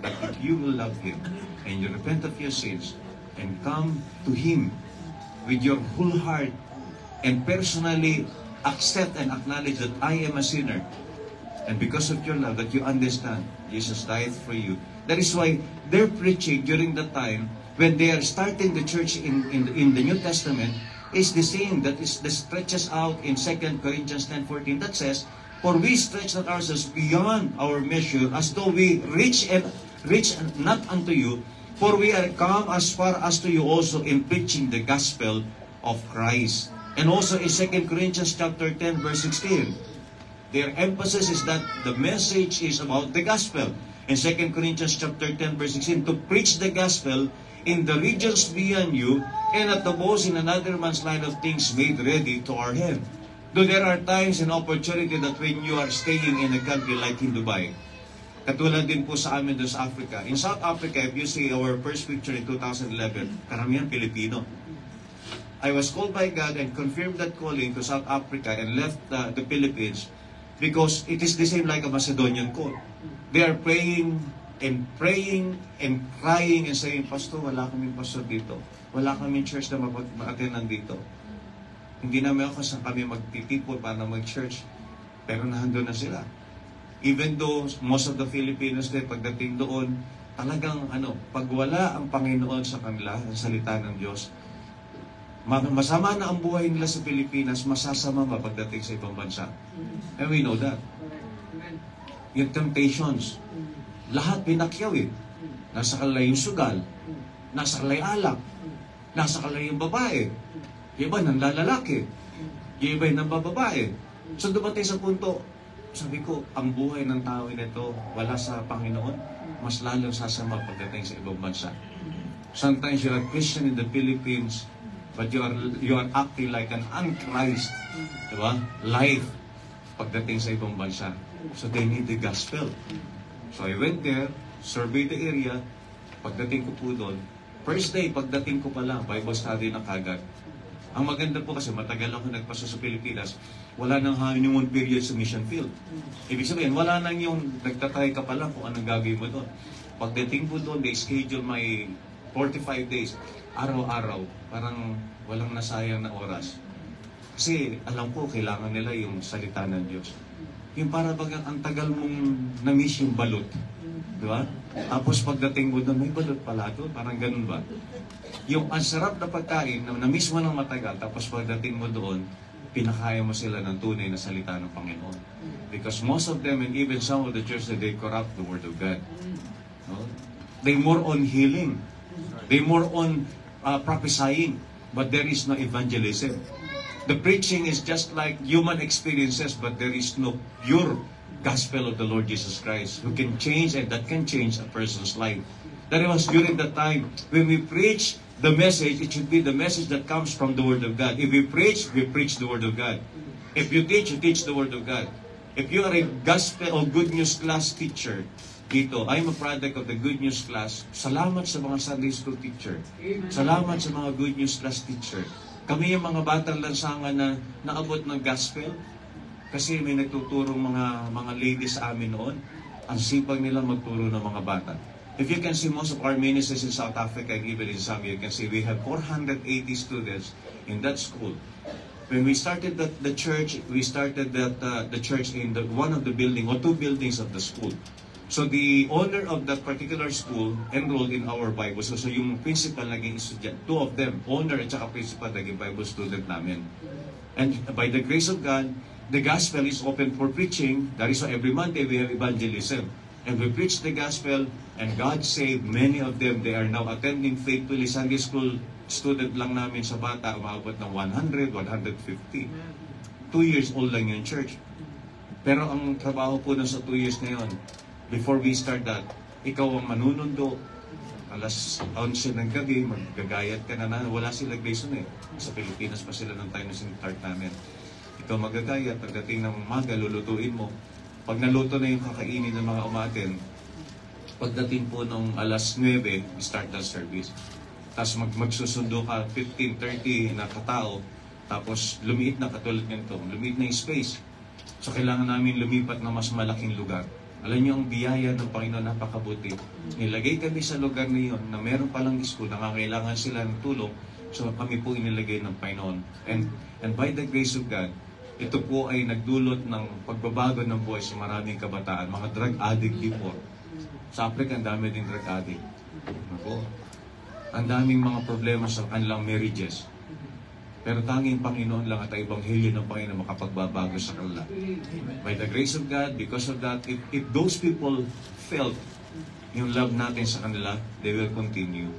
that if you will love Him and you repent of your sins and come to Him with your whole heart and personally accept and acknowledge that I am a sinner, and because of your love that you understand Jesus died for you. That is why they're preaching during the time when they are starting the church in the New Testament is the same that stretches out in 2 Corinthians 10:14 that says, "For we stretch not ourselves beyond our measure, as though we reach not unto you, for we are come as far as to you also in preaching the gospel of Christ." And also in 2 Corinthians chapter 10 verse 16, their emphasis is that the message is about the gospel. In 2 Corinthians chapter 10 verse 16, to preach the gospel in the regions beyond you, and at the most in another man's line of things made ready to our hand. Though there are times and opportunity that when you are staying in a country like in Dubai, katulad din po sa amin doon sa Africa. In South Africa, if you see our first picture in 2011, karamihan Pilipino. I was called by God and confirmed that calling to South Africa and left the Philippines because it is the same like a Macedonian call. They are praying and crying and saying, "Pastor, wala kaming pastor dito. Wala kaming church na ma-attendan dito. Hindi namin ako saan kami magtitipon para mag-church." Pero nandun na sila. Even though most of the Filipinos din pagdating doon, talagang pag wala ang Panginoon sa kanila, ang salita ng Diyos, masama na ang buhay nila sa Pilipinas, masasama ba pagdating sa ibang bansa? And we know that. Yung temptations, lahat pinakyaw eh. Nasa kanila yung sugal, nasa kanila yung alak, nasa kanila yung babae, yung iba nang lalaki, yung iba nang bababae. So dumating sa punto, sabi ko, ang buhay ng tao nito wala sa Panginoon, mas lalong sasama pagdating sa ibang bansa. Sometimes you're a Christian in the Philippines, but you are acting like an un-Christ, diba? Life pagdating sa ibang bansa. So they need the gospel. So I went there, surveyed the area. Pagdating ko po doon, first day, pagdating ko pala, Bible study na kagad. Ang maganda po kasi matagal ako nagpaso sa Pilipinas, wala nang honeymoon period sa mission field. Ibig sabihin, wala nang yung nagtatry ka pa lang kung anong gagawin mo doon. Pagdating po doon, they schedule my 45 days. Araw-araw, parang walang nasayang na oras. Kasi alam ko, kailangan nila yung salita ng Diyos. Yung para bagang ang tagal mong na-miss yung balot. Di ba? Tapos pagdating mo doon, may balot pala doon. Parang ganun ba? Yung ang sarap na pagkain, na na-miss mo ng matagal, tapos pagdating mo doon, pinakaya mo sila ng tunay na salita ng Panginoon. Because most of them, and even some of the church, they corrupt the Word of God. No? They more on healing. They more on prophesying, but there is no evangelism. The preaching is just like human experiences, but there is no pure gospel of the Lord Jesus Christ who can change and that can change a person's life. That was during the time when we preach the message, it should be the message that comes from the Word of God. If we preach the Word of God. If you teach the Word of God. If you are a gospel or good news class teacher, dito, I'm a product of the good news class. Salamat sa mga Sunday school teacher. Salamat sa mga good news class teacher. Kami yung mga batang lansangan na naabot ng gospel. Kasi may nagtuturong mga ladies sa amin noon. Ang sipag nila magturo ng mga bata. If you can see most of our ministries in South Africa and even in Zambia, you can see we have 480 students in that school. When we started the church, we started the church in one of the building or two buildings of the school. So the owner of that particular school enrolled in our Bible. So yung principal naging estudyant, two of them, owner at saka principal naging Bible student namin. And by the grace of God, the gospel is open for preaching. That is why every Monday we have evangelism. And we preached the gospel, and God saved many of them. They are now attending faithfully. Sunday school student lang namin sa bata, umabot ng 100, 150. 2 years old lang yung church. Pero ang trabaho po na sa 2 years na yun, before we start that, ikaw ang manunundo. Alas 11 ng gabi, maggagayat ka na. Wala silang lesson eh. Sa Pilipinas pa sila ng time na sinitart namin. Ikaw magagayat, pagdating ng umaga, lulutuin mo. Pag naluto na yung kakainin ng mga umaten, pagdating po nung alas 9, start the service. Tapos magsusundo ka, 15, 30 na katao, tapos lumiit na katulad nito, lumiit na yung space. So kailangan namin lumipat na mas malaking lugar. Alam niyo, ang biyaya ng Panginoon napakabuti. Nilagay kami sa lugar na yun, na meron palang school, nangangailangan sila ng tulong, so kami po inilagay ng Panginoon. And by the grace of God, ito po ay nagdulot ng pagbabago ng buhay sa maraming kabataan, mga drug addict before. Sa Africa, ang dami din drug addict. Ako, ang daming mga problema sa kanilang marriages. Pero tanging Panginoon lang at ang Ebanghelyo ng Panginoon makapagbabago sa kanila. By the grace of God, because of that, if those people felt yung love natin sa kanila, they will continue.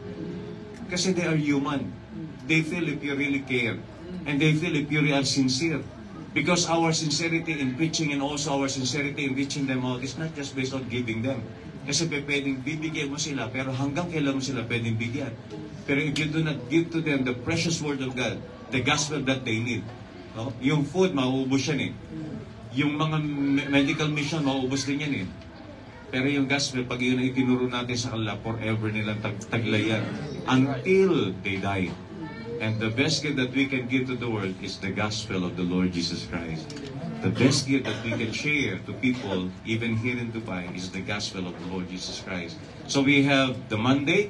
Kasi they are human. They feel if you really care. And they feel if you really are sincere. Because our sincerity in preaching and also our sincerity in reaching them out is not just based on giving them. Kasi pwedeng bibigyan mo sila, pero hanggang kailan mo sila pwedeng bigyan. Pero if you do not give to them the precious word of God, the gospel that they need, no? Yung food, mauubos yan eh. Yung mga medical mission, mauubos din yan eh. Pero yung gospel, pag yun ay tinuro natin sa kanila, forever nilang taglayan until they die. And the best gift that we can give to the world is the gospel of the Lord Jesus Christ. The best gift that we can share to people, even here in Dubai, is the gospel of the Lord Jesus Christ. So we have the Monday,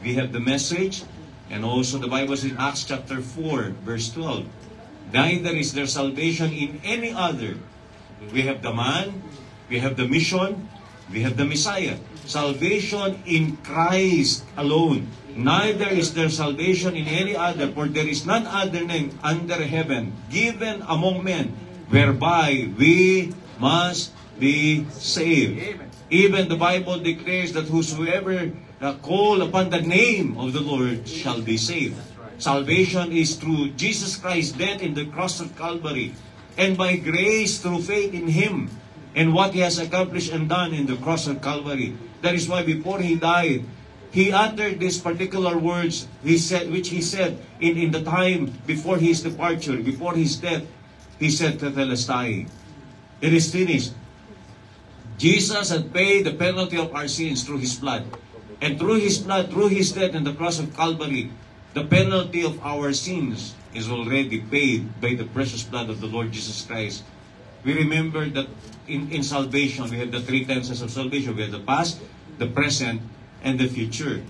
we have the message, and also the Bible says in Acts chapter 4, verse 12, neither is there salvation in any other. We have the man, we have the mission, we have the Messiah. Salvation in Christ alone. Neither is there salvation in any other, for there is none other name under heaven given among men, whereby we must be saved. Even the Bible declares that whosoever call upon the name of the Lord shall be saved. Salvation is through Jesus Christ's death in the cross of Calvary, and by grace through faith in Him and what He has accomplished and done in the cross of Calvary. That is why before He died, He uttered these particular words which He said in the time before His departure, before His death. He said, Tetelestai, it is finished. Jesus had paid the penalty of our sins through His blood. And through His blood, through His death on the cross of Calvary, the penalty of our sins is already paid by the precious blood of the Lord Jesus Christ. We remember that in salvation, we have the three tenses of salvation. We have the past, the present, and the future.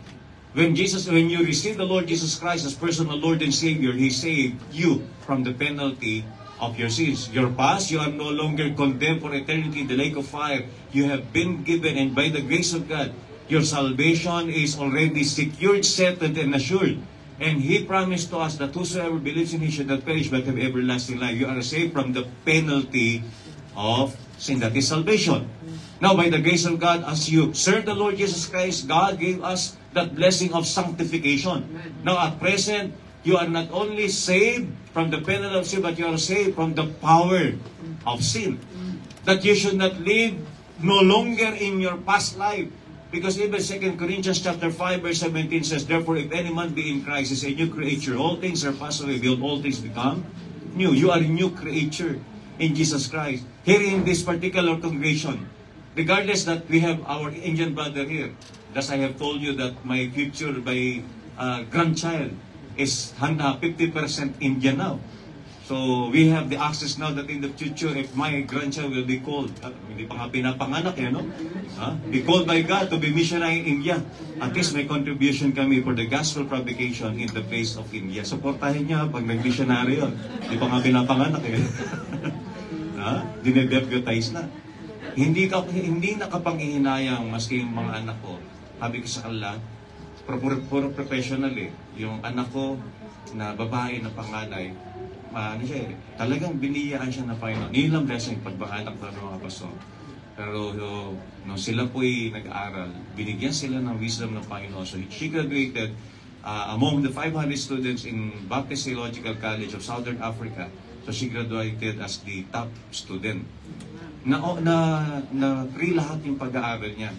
When you receive the Lord Jesus Christ as personal Lord and Savior, He saved you from the penalty of your sins. Your past, you are no longer condemned for eternity in the lake of fire. You have been given, and by the grace of God, your salvation is already secured, settled, and assured. And He promised to us that whosoever believes in Him should not perish but have everlasting life. You are saved from the penalty of sin. That is salvation. Now, by the grace of God, as you serve the Lord Jesus Christ, God gave us that blessing of sanctification. Now, at present, you are not only saved from the penalty of sin, but you are saved from the power of sin. That you should not live no longer in your past life. Because even 2 Corinthians chapter 5, verse 17 says, therefore, if any man be in Christ, is a new creature. All things are passed away, behold, all things become new. You are a new creature in Jesus Christ. Here in this particular congregation, regardless that we have our Indian brother here, thus I have told you that my future, my grandchild is 50% Indian now. So we have the access now that in the future, if my grandchild will be called, hindi pa nga pinapanganak no? Be called by God to be missionary in India. At least may contribution kami for the gospel propagation in the place of India. Supportahin niya pag nag-missionary yun. Hindi pa nga pinapanganak Dinebebutize na. Hindi nakapanghihinayang maski yung mga anak ko. Sabi ko sa kanila, puro professional Yung anak ko na babae na panganay, talagang biniyaan siya na Panginoon. Yun lang blessing pag anak ng mga pastor. Pero nung sila po'y nag-aaral, binigyan sila ng wisdom ng Panginoon. So she graduated among the 500 students in Baptist Theological College of Southern Africa. So she graduated as the top student. Na-free lahat yung pag-aaral niya.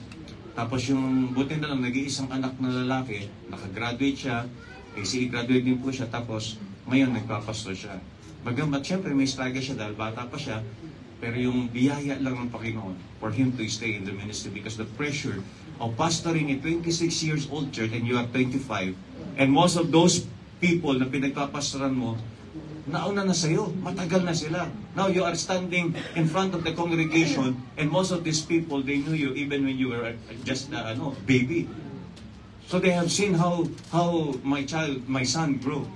Tapos yung buti na lang, nag-iisang anak na lalaki, nakagraduate siya, graduate din po siya, tapos ngayon nagpapastor siya. Bagamat syempre may struggle siya dahil bata pa siya, pero yung biyaya lang ng Panginoon for him to stay in the ministry because the pressure of pastoring a 26 years old church and you are 25, and most of those people na pinagpapastoran mo, nauna na sa'yo, matagal na sila. Now you are standing in front of the congregation and most of these people, they knew you even when you were just baby. So they have seen how my son grew.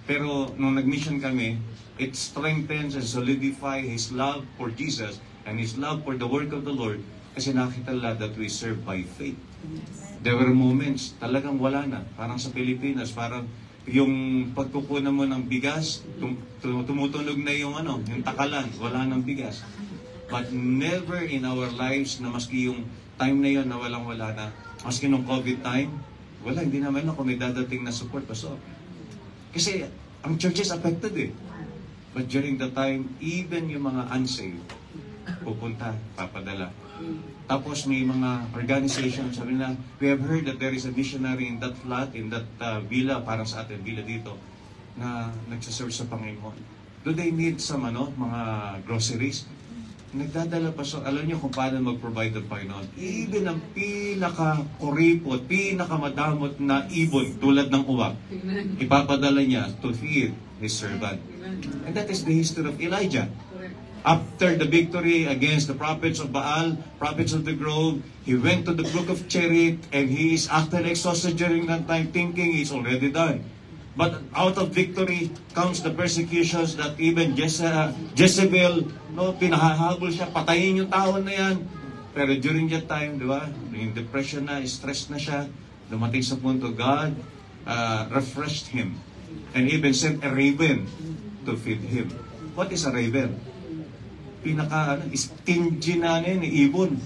Pero nung nag-mission kami, it strengthens and solidifies his love for Jesus and his love for the work of the Lord kasi nakita nila that we serve by faith. There were moments, talagang wala na. Parang sa Pilipinas, parang yung pagkukunan mo ng bigas, tumutunog na yung takalan, wala ng bigas. But never in our lives na maski yung time na yun na walang-wala na, maski nung COVID time, wala, hindi naman ako may dadating na support. Pastor. Kasi ang church is affected eh. But during the time, even yung mga unsaved, pupunta, papadala. Tapos may mga organization, sabi na, we have heard that there is a missionary in that flat, in that villa, parang sa atin, villa dito, na nagsaserve sa Panginoon. Do they need some mga groceries? Nagdadala pa so, alam niyo kung paano mag-provide ng Panginoon. Even ang pinaka-kuripot, pinaka-madamot na ibon, tulad ng uwak, ipapadala niya to feed his servant. And that is the history of Elijah. After the victory against the prophets of Baal, prophets of the grove, he went to the brook of Cherith, and he is actually exhausted during that time, thinking he's already done. But out of victory comes the persecutions that even Jezebel, pinahahabol siya, patayin yung tao na yan. Pero during that time, di ba, yung depression na, stress na siya, dumating sa punto, God refreshed him and even sent a raven to feed him. What is a raven? Stingy na ibon.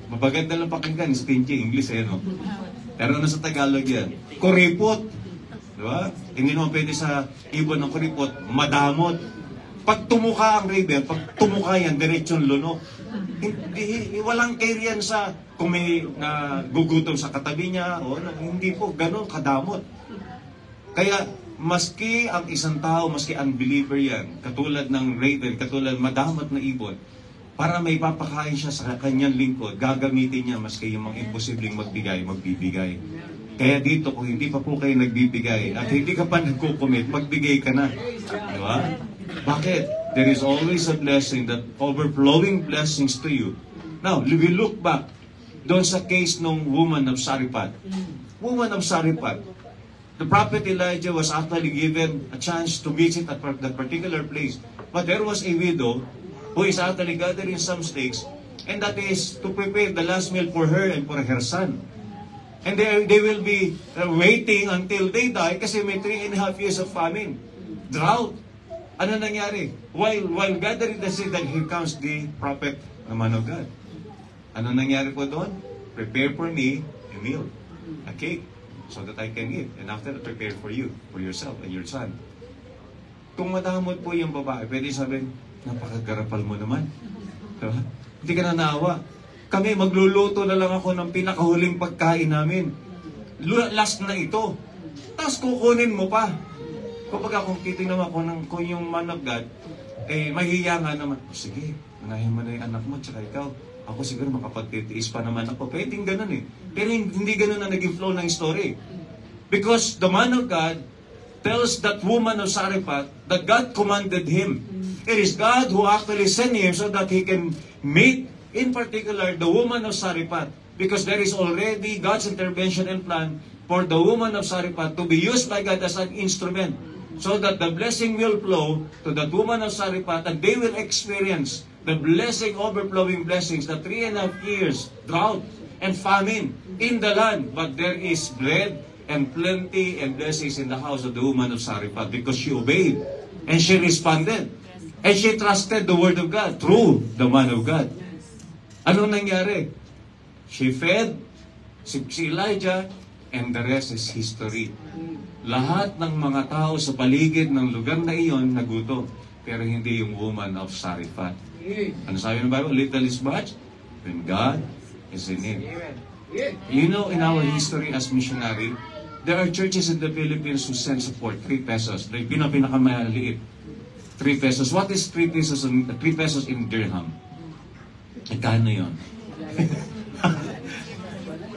Mabaganda lang pakinggan, stingy, English no? Pero sa Tagalog yan. Kuripot. Diba? Hindi naman pwede sa ibon ng kuripot, madamot. Pag tumuka ang raven, pag tumuka yan, diretsyon lunok. Walang care yan sa kung may gugutom sa katabi niya, hindi po, ganun, kadamot. Kaya, maski ang isang tao, maski unbeliever yan, katulad ng raven, katulad madamot na ibon, para may papakain siya sa kanyang lingkod, gagamitin niya maski yung mga imposibleng magbibigay. Kaya dito, kung hindi pa po kayo nagbibigay, at hindi ka pa nagkukumit, magbigay ka na. Diba? Bakit? There is always a blessing, that overflowing blessings to you. Now, we look back doon sa case ng woman of Sarifat. Woman of Sarifat, the prophet Elijah was actually given a chance to visit at that particular place. But there was a widow who is actually gathering some sticks, and that is to prepare the last meal for her and for her son. And they will be waiting until they die kasi may 3.5 years of famine. Drought. Ano nangyari? While gathering the seed, then here comes the prophet, the man of God. Ano nangyari po doon? Prepare for me a meal, a cake, so that I can eat. And after that, prepare for you, for yourself and your son. Kung madamot po yung babae, pwede sabihin, napakagarapal mo naman. Diba? Hindi ka na naawa. Kami, magluluto na lang ako ng pinakahuling pagkain namin. Last na ito. Tapos kukunin mo pa. Kapag kung titignan ako kung yung man of God, mahihiya nga naman. Sige, manahin mo na yung anak mo, tsaka ikaw. Ako siguro makapagtitiis pa naman ako. Pwedeng ganun eh. Pero hindi ganun na naging flow ng story. Because the man of God tells that woman of Sarifat that God commanded him. It is God who actually sent him so that he can meet, in particular, the woman of Sarifat. Because there is already God's intervention and plan for the woman of Sarifat to be used by God as an instrument. So that the blessing will flow to that woman of Sarifat and they will experience the blessing, overflowing blessings, the 3.5 years drought and famine in the land. But there is bread and plenty and blessings in the house of the woman of Sarifat because she obeyed and she responded and she trusted the word of God through the man of God. Anong nangyari? She fed, si Elijah, and the rest is history. Lahat ng mga tao sa paligid ng lugar na iyon nagutom. Pero hindi yung woman of Sarifat. Ano sabi ng Bible? Little is much when God is in it. You know, in our history as missionary, there are churches in the Philippines who send support, 3 pesos. Pinakamaliit. 3 pesos. What is 3 pesos in dirham? Kano yun?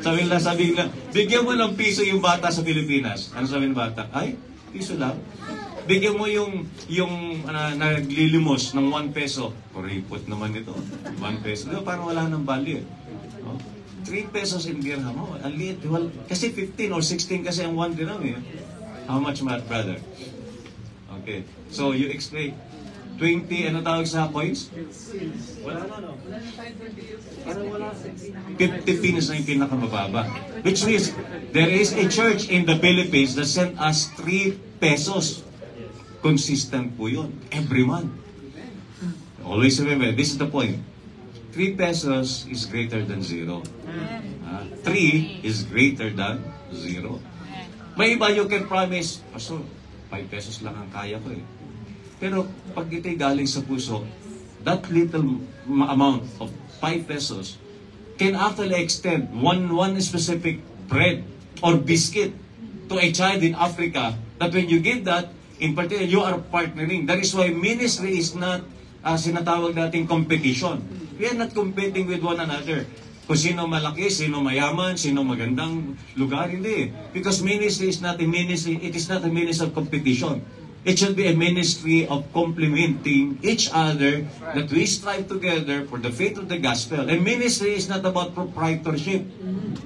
sabi nila, bigyan mo ng piso yung bata sa Pilipinas. Ano sabi ng bata? Ay, piso lang. Bigyan mo yung naglilimos ng 1 peso. Kuripot naman ito. 1 peso. Diba, parang wala nang value. No? 3 pesos in dirham. Oh, ang liit. Well, kasi 15 or 16 kasi ang 1 dirham eh. How much, my brother? Okay. So, you explain. 20, ano tawag sa coins? Wala na, no? 50 pinos na yung pinakamababa. Which means, there is a church in the Philippines that sent us 3 pesos. Consistent po yun. Every month. Always remember, this is the point. 3 pesos is greater than 0. 3 is greater than 0. May iba you can promise, Pastor, 5 pesos lang ang kaya ko eh. Pero pag ito'y galing sa puso, that little amount of 5 pesos can actually extend one specific bread or biscuit to a child in Africa, that when you give that, in particular, you are partnering. That is why ministry is not sinatawag nating competition. We are not competing with one another. Kung sino malaki, sino mayaman, sino magandang lugar, hindi. Because ministry is not a ministry, it is not a ministry of competition. It should be a ministry of complementing each other, that we strive together for the faith of the gospel. And ministry is not about proprietorship.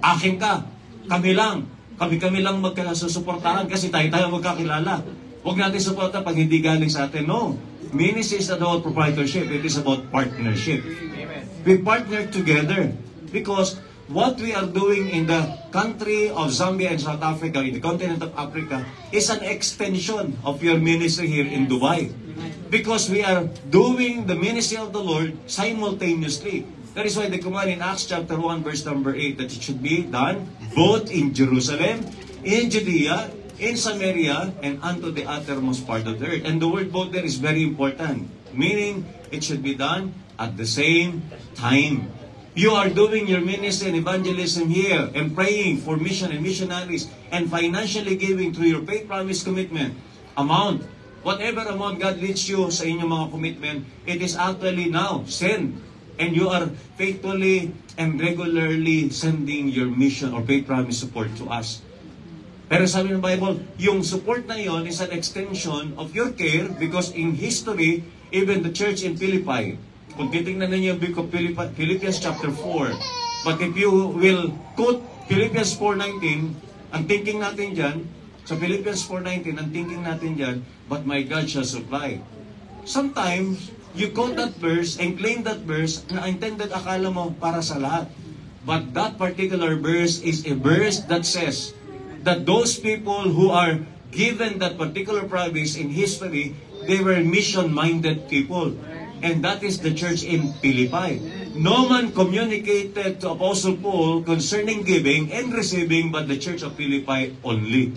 Akin ka, kami lang. Kami lang magkasusuportahan kasi tayo magkakilala. Huwag natin suporta pag hindi galing sa atin. No. Ministry is not about proprietorship. It is about partnership. We partner together because what we are doing in the country of Zambia and South Africa, in the continent of Africa, is an extension of your ministry here in Dubai. Because we are doing the ministry of the Lord simultaneously. That is why the command in Acts chapter 1 verse number 8 that it should be done both in Jerusalem, in Judea, in Samaria, and unto the uttermost part of the earth. And the word both there is very important. Meaning, it should be done at the same time. You are doing your ministry and evangelism here and praying for mission and missionaries and financially giving through your faith promise commitment amount. Whatever amount God leads you sa inyong mga commitment, it is actually now sent. And you are faithfully and regularly sending your mission or faith promise support to us. Pero sabi ng Bible, yung support na yon is an extension of your care because in history, even the church in Philippi, kung titingnan ninyo yung book of Philippians chapter 4, but if you will quote Philippians 4:19, ang thinking natin dyan, sa Philippians 4:19, ang thinking natin dyan, but my God shall supply. Sometimes, you quote that verse and claim that verse na intended akala mo para sa lahat. But that particular verse is a verse that says that those people who are given that particular promise in history, they were mission-minded people. And that is the church in Philippi. No man communicated to Apostle Paul concerning giving and receiving but the church of Philippi only.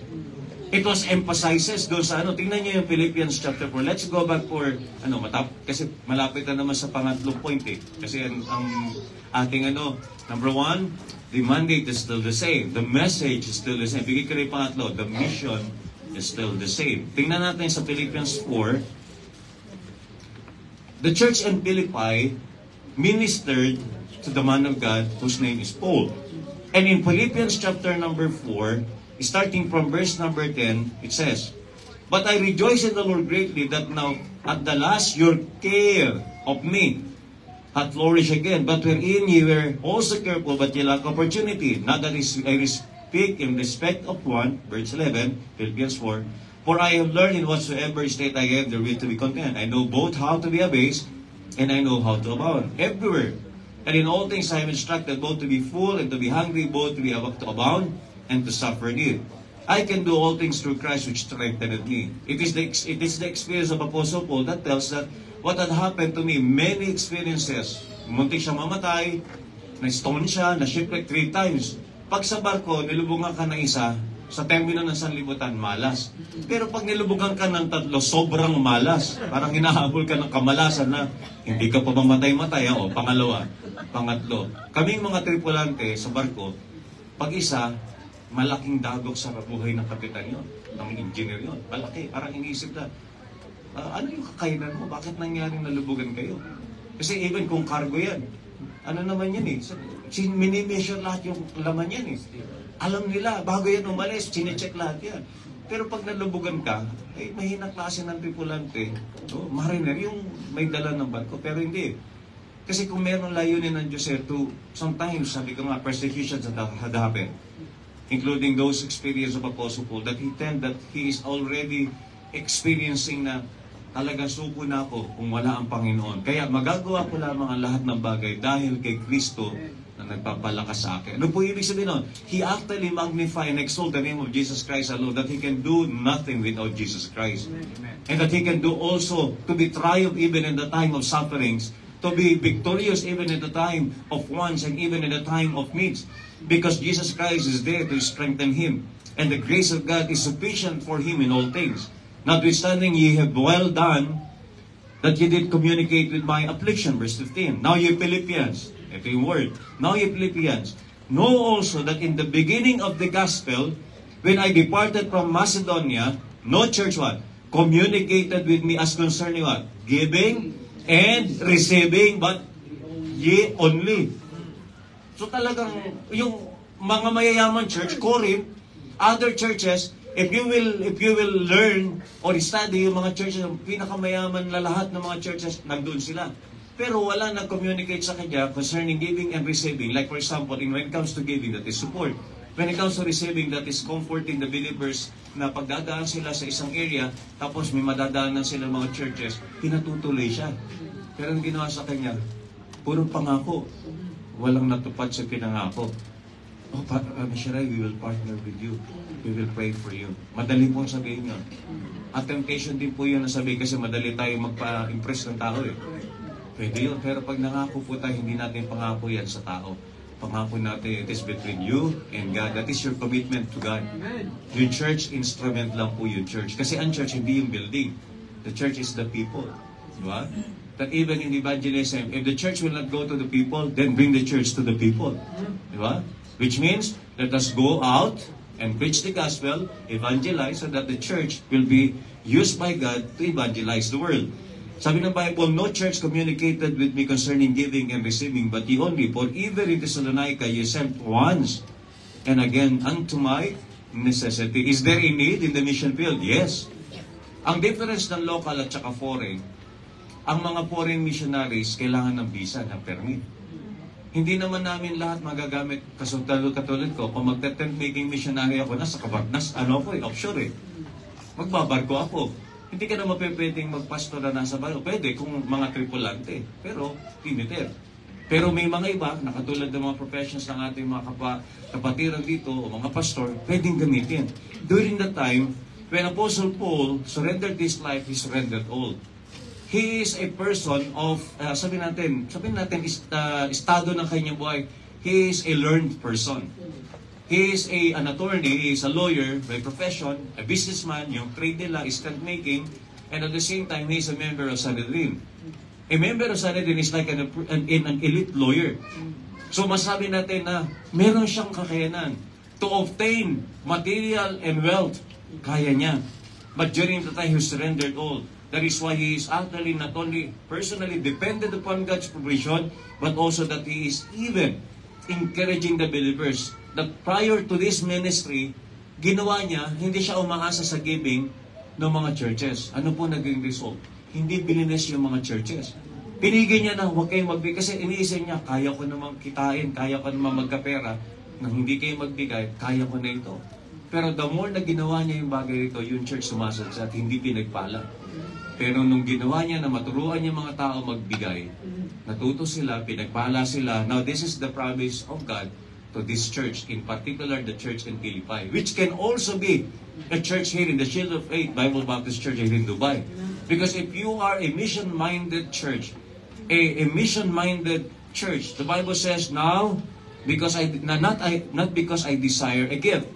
It was emphasizes doon sa tingnan niyo yung Philippians chapter 4. Let's go back for, kasi malapit na naman sa pangatlong point eh. Kasi ang ating number 1, the mandate is still the same. The message is still the same. Bigay ko rin yung pangatlo, the mission is still the same. Tingnan natin sa Philippians 4, the church in Philippi ministered to the man of God whose name is Paul. And in Philippians chapter number 4, starting from verse number 10, it says, but I rejoice in the Lord greatly that now at the last your care of me hath flourished again, but wherein ye were also careful, but ye lack opportunity. Not that I speak in respect of one, verse 11, Philippians 4, for I have learned in whatsoever state I am therewith to be content. I know both how to be abased, and I know how to abound. Everywhere. And in all things I am instructed both to be full and to be hungry, both to abound and to suffer need. I can do all things through Christ which strengtheneth me. It is the experience of Apostle Paul that tells that what had happened to me, many experiences, muntik siya mamatay, na-stone siya, na-shipwreck 3 times. Pag sa barko, nilubungan ka ng isa, sa termino ng sanlibutan, malas. Pero pag nilubungan ka ng 3, sobrang malas. Parang hinahabol ka ng kamalasan na hindi ka pa mamatay-matay. O, pangalawa, pangatlo. Kaming mga tripulante sa barko, pag isa, malaking dagok sa buhay ng kapitan yun, ng engineer yun. Malaki, parang iniisip na, ano yung kakainan mo? Bakit nangyaring nalubugan kayo? Kasi even kung cargo yan, ano naman yan eh, minimeasure lahat yung laman yan eh. Alam nila, bago yan umalis, chinecheck lahat yan. Pero pag nalubugan ka, ay mahina klase ng tripulante, mariner, yung may dala ng barko, pero hindi. Kasi kung meron layunin ng Diyos to, sometimes, sabi ko nga, persecutions had happened, including those experience of Apostle Paul, that he is already experiencing na talagang suko na ako kung wala ang Panginoon. Kaya magagawa ko lamang ang lahat ng bagay dahil kay Kristo na nagpapalakas sa akin. Ano po ibig sabihin nun? He actually magnify and exalt the name of Jesus Christ alone, that He can do nothing without Jesus Christ. And that He can do also to be triumph even in the time of sufferings, to be victorious even in the time of wants and even in the time of needs. Because Jesus Christ is there to strengthen him. And the grace of God is sufficient for him in all things. Notwithstanding, ye have well done that ye did communicate with my affliction. Verse 15. Now ye Philippians, ito yung word. Now ye Philippians, know also that in the beginning of the gospel, when I departed from Macedonia, no church what? Communicated with me as concerning what? Giving and receiving, but ye only. So talagang yung mga mayayaman church, Corinth, other churches, if you will learn or study yung mga churches, yung pinakamayaman na lahat ng mga churches, nandun sila. Pero wala nag-communicate sa kanya concerning giving and receiving. Like for example, when it comes to giving, that is support. When it comes to receiving, that is comforting the believers na pagdadaan sila sa isang area, tapos may madadaanan sila mga churches, pinatutuloy siya. Pero ang ginawa sa kanya, puro pangako. Walang natupad sa pinangako. Oh, Missionary, we will partner with you. We will pray for you. Madali pong sabihin yun. At temptation din po yun na sabihin kasi madali tayo magpa-impress ng tao eh. Pwede yun. Pero pag nangako po tayo, hindi natin pangako yan sa tao. Pangako natin, it is between you and God. That is your commitment to God. Yung church, instrument lang po yung church. Kasi ang church, hindi yung building. The church is the people. Diba? That even in evangelism, if the church will not go to the people, then bring the church to the people. Diba? Which means, let us go out and preach the gospel, evangelize, so that the church will be used by God to evangelize the world. Sabi ng Bible, no church communicated with me concerning giving and receiving, but ye only, for even in Thessalonica ye sent once, and again unto my necessity. Is there a need in the mission field? Yes. Ang difference ng local at saka foreign, ang mga foreign missionaries kailangan ng visa, ng permit. Hindi naman namin lahat magagamit. Katulad ko, kung magte-tent making missionary ako, offshore eh. Magbabarko ako. Hindi ka naman pwedeng magpastor na nasa barko. Pwede kung mga tripulante. Pero, limited. Pero may mga iba, na katulad ng mga professions ng ating mga kapatiran dito, o mga pastor, pwedeng gamitin. During the time, when Apostle Paul surrendered his life, he surrendered all. He is a person of, sabihin natin, estado ng kanyang buhay. He is a learned person. He is an attorney, he is a lawyer by profession, a businessman, yung trade nila is tent making, and at the same time, he is a member of Sanhedrin. A member of Sanhedrin is like an elite lawyer. So masabi natin na meron siyang kakayanan to obtain material and wealth. Kaya niya. But during the time, he surrendered all. That is why he is actually not only personally dependent upon God's provision, but also that he is even encouraging the believers that prior to this ministry, ginawa niya, hindi siya umaasa sa giving ng mga churches. Ano po naging result? Hindi binines yung mga churches. Pinigil niya na huwag kayong magbigay kasi iniisip niya, kaya ko namang kitain, kaya ko namang magkapera, nang hindi kayo magbigay, kaya ko na ito. Pero the more na ginawa niya yung bagay ito, yung church sumasad at hindi pinagpala. Pero nung ginawa niya na maturuan niya mga tao magbigay, natuto sila, pinagpala sila. Now this is the promise of God to this church, in particular the church in Philippi, which can also be a church here in the Shield of Faith Bible Baptist Church here in Dubai. Because if you are a mission-minded church, a mission-minded church. The Bible says, now, not because I desire a gift,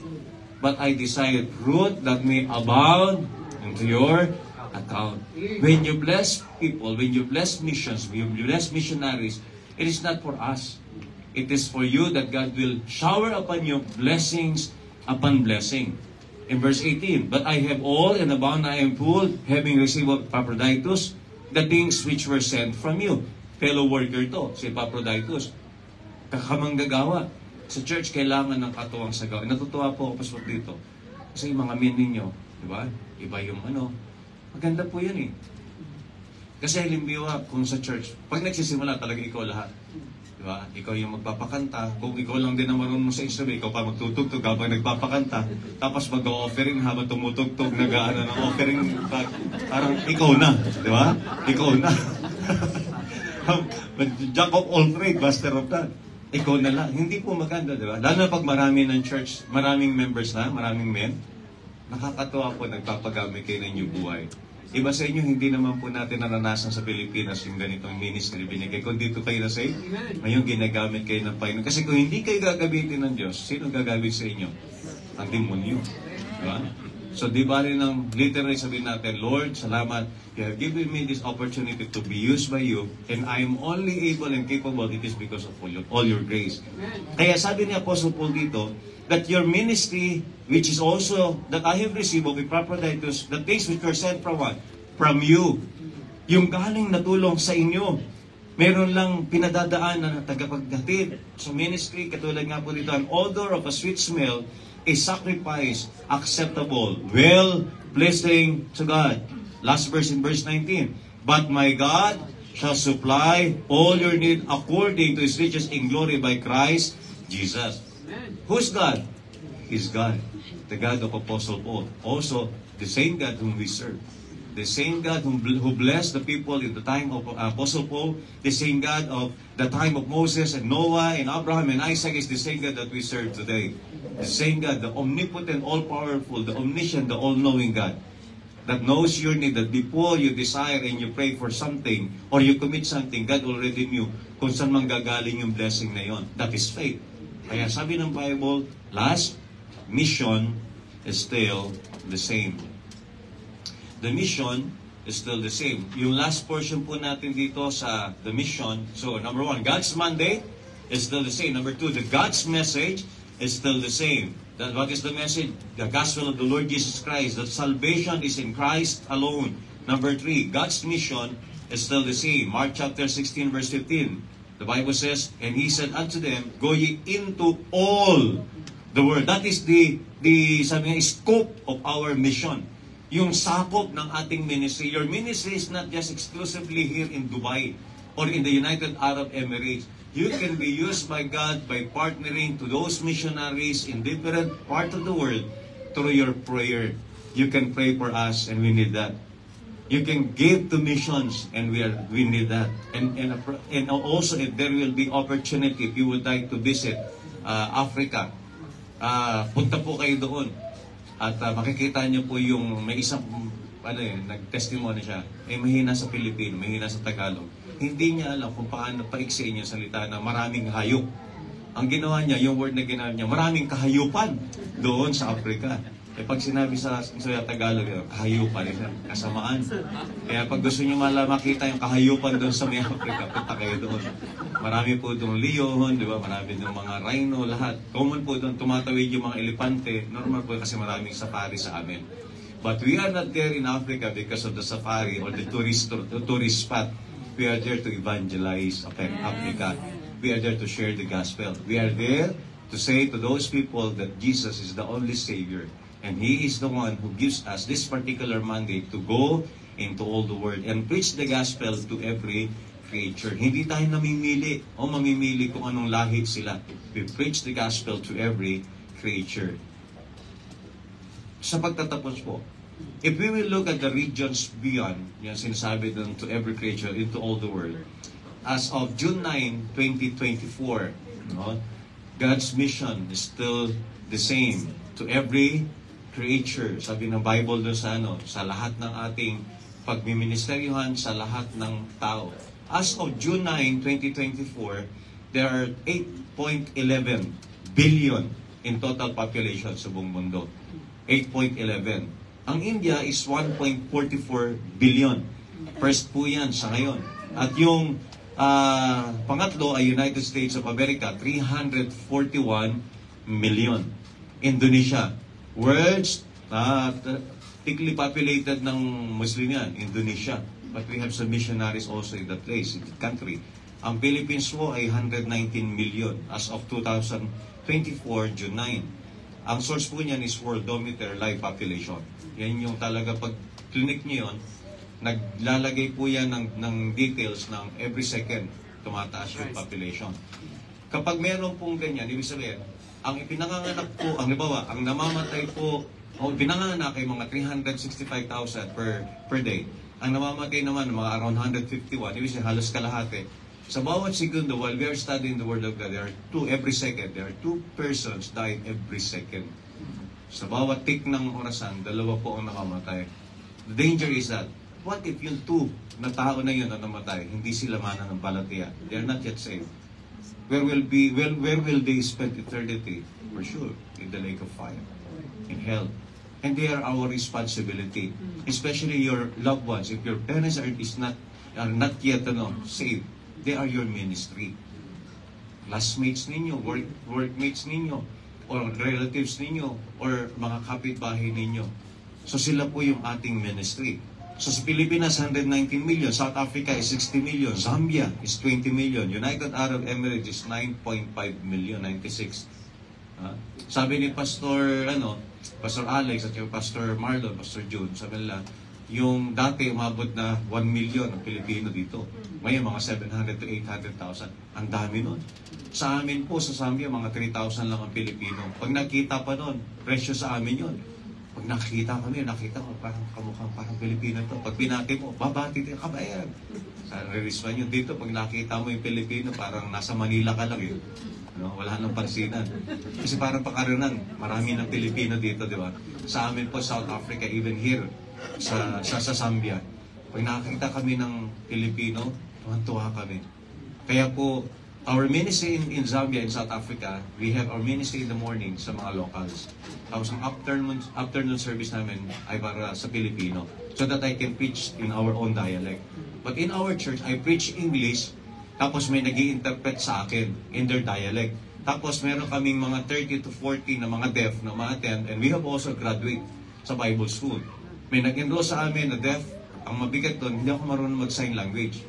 but I desire fruit that may abound into your account. When you bless people, when you bless missions, when you bless missionaries, it is not for us. It is for you that God will shower upon you blessings upon blessing. In verse 18, but I have all and abound, I am full, having received of Epaphroditus the things which were sent from you. Fellow worker to, si Epaphroditus. Kakamanggagawa. Sa church, kailangan ng katuwang sa gawa. Natutuwa po ako pasok dito. Kasi yung mga men ninyo, di ba? Iba yung maganda po yan eh. Kasi halimbawa, kung sa church, pag nagsisimula talaga ikaw lahat. Di ba? Ikaw yung magpapakanta. Kung ikaw lang din ang marunong sa instrument, ikaw pa magtutugtog habang nagpapakanta. Tapos mag-offering habang tumutugtog, nag-aano ng offering. Parang ikaw na. Di ba? Ikaw na. Jack of all trades, master of that. Ikaw na lang. Hindi po maganda, di ba? Lalo na pag marami ng church, maraming members na, maraming men, nakakatuwa po, nagpapagamit kayo ng inyong buhay. Iba sa inyo, hindi naman po natin naranasan sa Pilipinas yung ganitong ministry binigay. Kung dito kayo na say, ngayon ginagamit kayo ng Panginoon. Kasi kung hindi kayo gagamitin ng Diyos, sino gagamit sa inyo? Ang demonyo. Di ba? So, di ba rin ang literally sabihin natin, Lord, salamat, you have given me this opportunity to be used by you, and I am only able and capable, it is because of all your grace. Kaya sabi ni Apostle Paul dito, that your ministry, which is also, that I have received of Epaphroditus, the things which were sent from what? From you. Yung galing na tulong sa inyo. Meron lang pinadadaan na tagapaghatid sa ministry, katulad nga po dito, an odor of a sweet smell, a sacrifice acceptable, well-pleasing to God. Last verse in verse 19. But my God shall supply all your need according to His riches in glory by Christ Jesus. Who's God? He's God. The God of Apostle Paul. Also, the same God whom we serve. The same God who blessed the people in the time of Apostle Paul, the same God of the time of Moses and Noah and Abraham and Isaac is the same God that we serve today. The same God, the omnipotent, all-powerful, the omniscient, the all-knowing God that knows your need, that before you desire and you pray for something or you commit something, God already knew kung saan manggagaling yung blessing na yon. That is faith. Kaya sabi ng Bible, last, mission is still the same. The mission is still the same. Yung last portion po natin dito sa the mission, so number 1, God's mandate is still the same. Number 2, the God's message is still the same. What is the message? The gospel of the Lord Jesus Christ, that salvation is in Christ alone. Number 3, God's mission is still the same. Mark chapter 16 verse 15. The Bible says, and He said unto them, go ye into all the world. That is the scope of our mission. Yung sakop ng ating ministry. Your ministry is not just exclusively here in Dubai or in the United Arab Emirates. You can be used by God by partnering to those missionaries in different parts of the world through your prayer. You can pray for us and we need that. You can give to missions and we need that. And also if there will be opportunity, if you would like to visit Africa, punta po kayo doon. At makikita niyo po yung may isang nag-testimony siya, mahina sa Pilipino, mahina sa Tagalog. Hindi niya alam kung paano paiksi niya salita na maraming hayop. Ang ginawa niya, yung word na ginawa niya, maraming kahayupan doon sa Africa. Pag sinabi sa Tagalog, kahayupan, kasamaan. Kaya pag gusto niyo makita yung kahayupan doon sa may Africa, punta kayo doon. Marami po doon leon, di ba? Marami doon mga rhino, lahat. Common po doon, tumatawid yung mga elepante. Normal po kasi maraming safari sa amin. But we are not there in Africa because of the safari or the tourist spot. We are there to evangelize Africa. We are there to share the gospel. We are there to say to those people that Jesus is the only Savior. And He is the one who gives us this particular mandate to go into all the world and preach the gospel to every creature. Hindi tayo mamimili kung anong lahi sila. We preach the gospel to every creature. Sa pagtatapos po, if we will look at the regions beyond, yung sinasabi dun to every creature, into all the world, as of June 9, 2024, God's mission is still the same to every creature. Sabi ng Bible doon sa lahat ng ating pagmiministeryohan, sa lahat ng tao. As of June 9, 2024, there are 8.11 billion in total population sa buong mundo. 8.11. Ang India is 1.44 billion. First po yan sa ngayon. At yung pangatlo ay United States of America, 341 million. Indonesia, world's thickly populated ng Muslim yan, Indonesia. But we have some missionaries also in that place, in the country. Ang Philippines po ay 119 million as of 2024, June 9. Ang source po niyan is Worldometer Live Population. Yan yung talaga pag clinic niyo yun, naglalagay po yan ng details ng every second tumataas yung population. Kapag meron pong ganyan, ibig sabihin, ang ipinanganganak po, ang halimbawa, ang namamatay po, o pinanganak ay mga 365,000 per day. Ang namamatay naman, mga around 151, ibig sabihin, halos kalahati. Sa bawat segundo, while we are studying the Word of God, there are two persons dying every second. Sa bawat tick ng orasan, dalawa po ang namamatay. The danger is that, what if yung two na tao na yun na namatay, hindi sila mananampalataya? They are not yet saved. Where will they spend eternity? For sure, in the lake of fire, in hell. And they are our responsibility, especially your loved ones. If your parents are not yet saved, they are your ministry. Classmates ninyo, workmates ninyo, or relatives ninyo, or mga kapitbahay ninyo. So sila po yung ating ministry. So sa Pilipinas, 119 million. South Africa is 60 million. Zambia is 20 million. United Arab Emirates is 9.5 million, 96. Sabi ni Pastor Alex at yung Pastor Marlon, Pastor June, sabi nila, yung dati umabot na 1 million ang Pilipino dito. Ngayon, mga 700 to 800,000. Ang dami nun. Sa amin po, sa Zambia, mga 3,000 lang ang Pilipino. Pag nakita pa nun, presyo sa amin yun. Pag nakita ko, parang kamukhang parang Pilipino to. Pag binati mo, babati din, kabayan. Sa re-response yun dito, pag nakita mo yung Pilipino, parang nasa Manila ka lang yun. Wala nang pansinan. Kasi parang pakarunan, marami ng Pilipino dito, di ba? Sa amin po, South Africa, even here, sa Zambia, pag nakakita kami ng Pilipino, tuwan-tuwa kami. Kaya po, our ministry in Zambia and South Africa, we have our ministry in the morning sa mga locals. Tapos ang afternoon service namin ay para sa Pilipino, so that I can preach in our own dialect. But in our church, I preach English, tapos may nag-i-interpret sa akin in their dialect. Tapos meron kaming mga 30 to 40 na mga deaf na ma-attend, and we have also graduate sa Bible school. May nag-enroll sa amin na deaf. Ang mabigat doon, hindi ako marunong mag-sign language.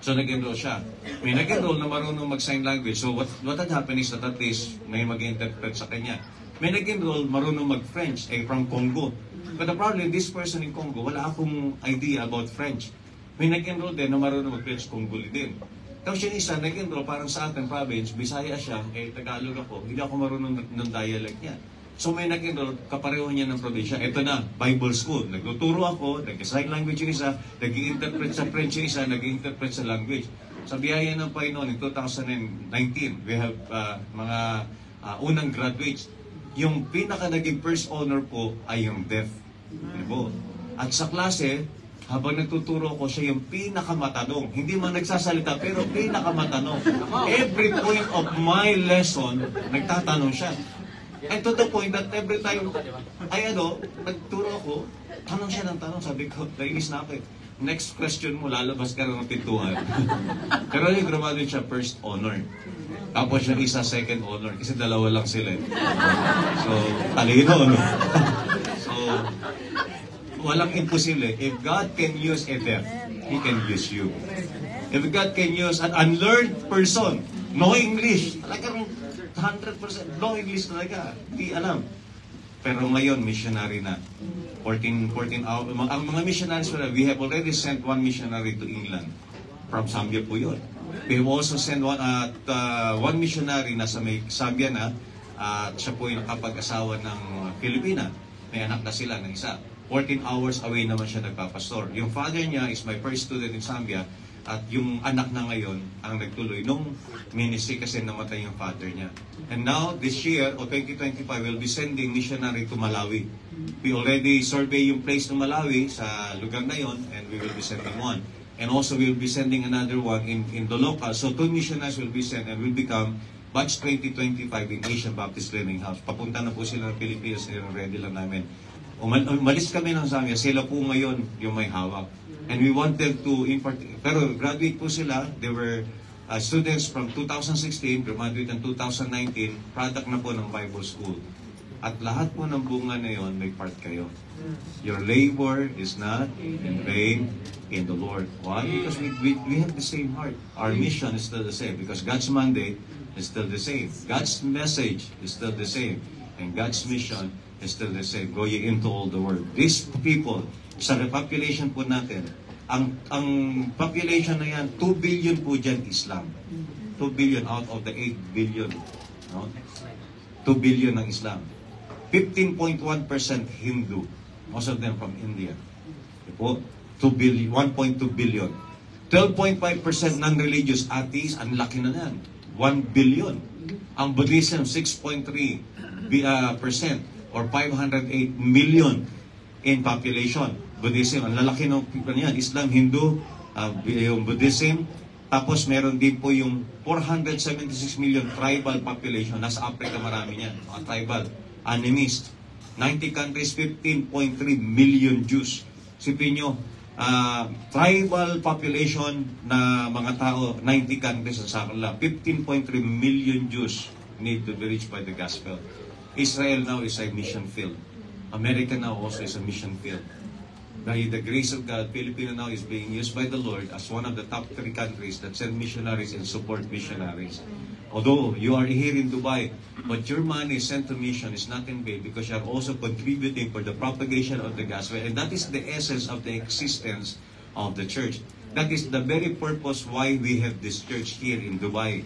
So nag-enroll siya. May nag-enroll na marunong mag-sign language. So what had happened is that at least may mag-interpret sa kanya. May nag-enroll marunong mag-French, from Congo. But the problem, this person in Congo, wala akong idea about French. May nag-enroll din na marunong mag-French, Congolese din. Tapos yung isa, nag-enroll parang sa ating province, Bisaya siya, Tagalog ako, hindi ako marunong ng dialect niya. So may nag-enroll, kapareho niya ng probinsya. Ito na, Bible School. Nagtuturo ako, nag-sign language yung isa, nag-i-interpret sa French yung isa, nag-i-interpret sa language. Sa biyaya ng Panginoon, in 2019, we have mga unang graduates. Yung pinaka naging first honor po ay yung deaf. At sa klase, habang nagtuturo ko, siya yung pinakamatanong. Hindi man nagsasalita, pero pinakamatanong. Every point of my lesson, nagtatanong siya. And to the point that every time, nagturo ako, tanong siya ng tanong, sabi ko, nainis na ako eh. Next question mo, lalabas ka ng pintuan. Pero yung graduate siya, first honor. Tapos yung isa, second honor. Kasi dalawa lang sila eh. So, talino, no? So, walang imposible. If God can use a deaf, He can use you. If God can use an unlearned person, no English, talagang 100% no English talaga, hindi alam. Pero ngayon, missionary na. 14 hours. Ang mga missionaries pala, we have already sent one missionary to England. From Zambia po yun. We have also sent one missionary na sa Zambia na, siya po yung nakapag-asawa ng Pilipina. May anak na sila ng isa. 14 hours away naman siya nagpapastor. Yung father niya is my first student in Zambia, at yung anak na ngayon ang nagtuloy nung ministry kasi namatay yung father niya. And now, this year, o 2025, we'll be sending missionary to Malawi. We already survey yung place ng Malawi sa lugar na yon, and we will be sending one. And also we'll be sending another one in the local. So 2 missionaries will be sent and will become batch 2025 in Asian Baptist Learning House. Papunta na po sila ng Pilipinas, ready lang namin. Umalis kami ng Zambia, sila po ngayon yung may hawak. And we want them to impart, pero graduate po sila, they were students from 2016, graduate in 2019, product na po ng Bible School. At lahat po ng bunga na yon, may part kayo. Your labor is not in vain in the Lord. Why? Because we have the same heart. Our mission is still the same because God's mandate is still the same. God's message is still the same. And God's mission is still the same. Go ye into all the world. These people, sa population po natin, ang population na yan, 2 billion po dyan Islam. 2 billion out of the 8 billion. No? 2 billion ng Islam. 15.1% Hindu. Most of them from India. Po, 2 billion, 1.2 billion. 12.5% non-religious atheists, ang laki na yan. 1 billion. Ang Buddhism, 6.3% or 508 million in population. Buddhism, ang lalaki ng people niyan. Islam, Hindu, yung Buddhism. Tapos meron din po yung 476 million tribal population. Nasa Africa marami niyan. Mga tribal, animist. 90 countries, 15.3 million Jews. Sipin nyo, tribal population na mga tao, 90 countries sa kanila. 15.3 million Jews need to be reached by the gospel. Israel now is a mission field. America now also is a mission field. By the grace of God, Filipino now is being used by the Lord as one of the top 3 countries that send missionaries and support missionaries. Although you are here in Dubai, but your money sent to mission is not in vain because you are also contributing for the propagation of the gospel. And that is the essence of the existence of the church. That is the very purpose why we have this church here in Dubai.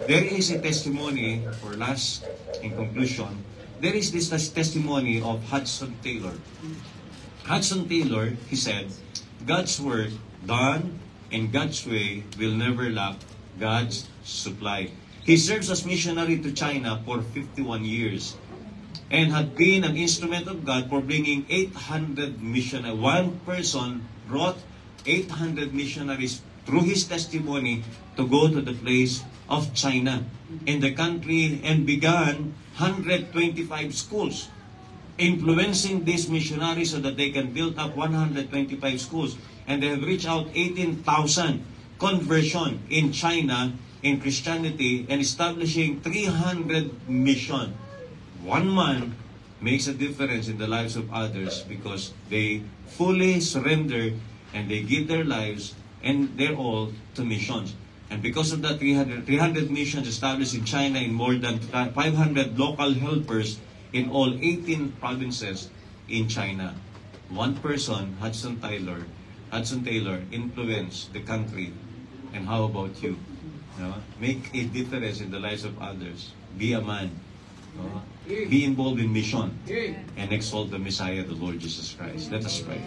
There is a testimony, for last, in conclusion, there is this testimony of Hudson Taylor. Hudson Taylor, he said, God's word done in God's way will never lack God's supply. He serves as missionary to China for 51 years and had been an instrument of God for bringing 800 missionaries. One person brought 800 missionaries through his testimony to go to the place of China in the country and began 125 schools, influencing these missionaries so that they can build up 125 schools. And they have reached out 18,000 conversion in China in Christianity and establishing 300 mission. One man makes a difference in the lives of others because they fully surrender and they give their lives and their all to missions. And because of that, 300 missions established in China in more than 500 local helpers in all 18 provinces in China. One person, Hudson Taylor, influenced the country. And how about you? No? Make a difference in the lives of others. Be a man. No? Be involved in mission. And exalt the Messiah, the Lord Jesus Christ. Let us pray.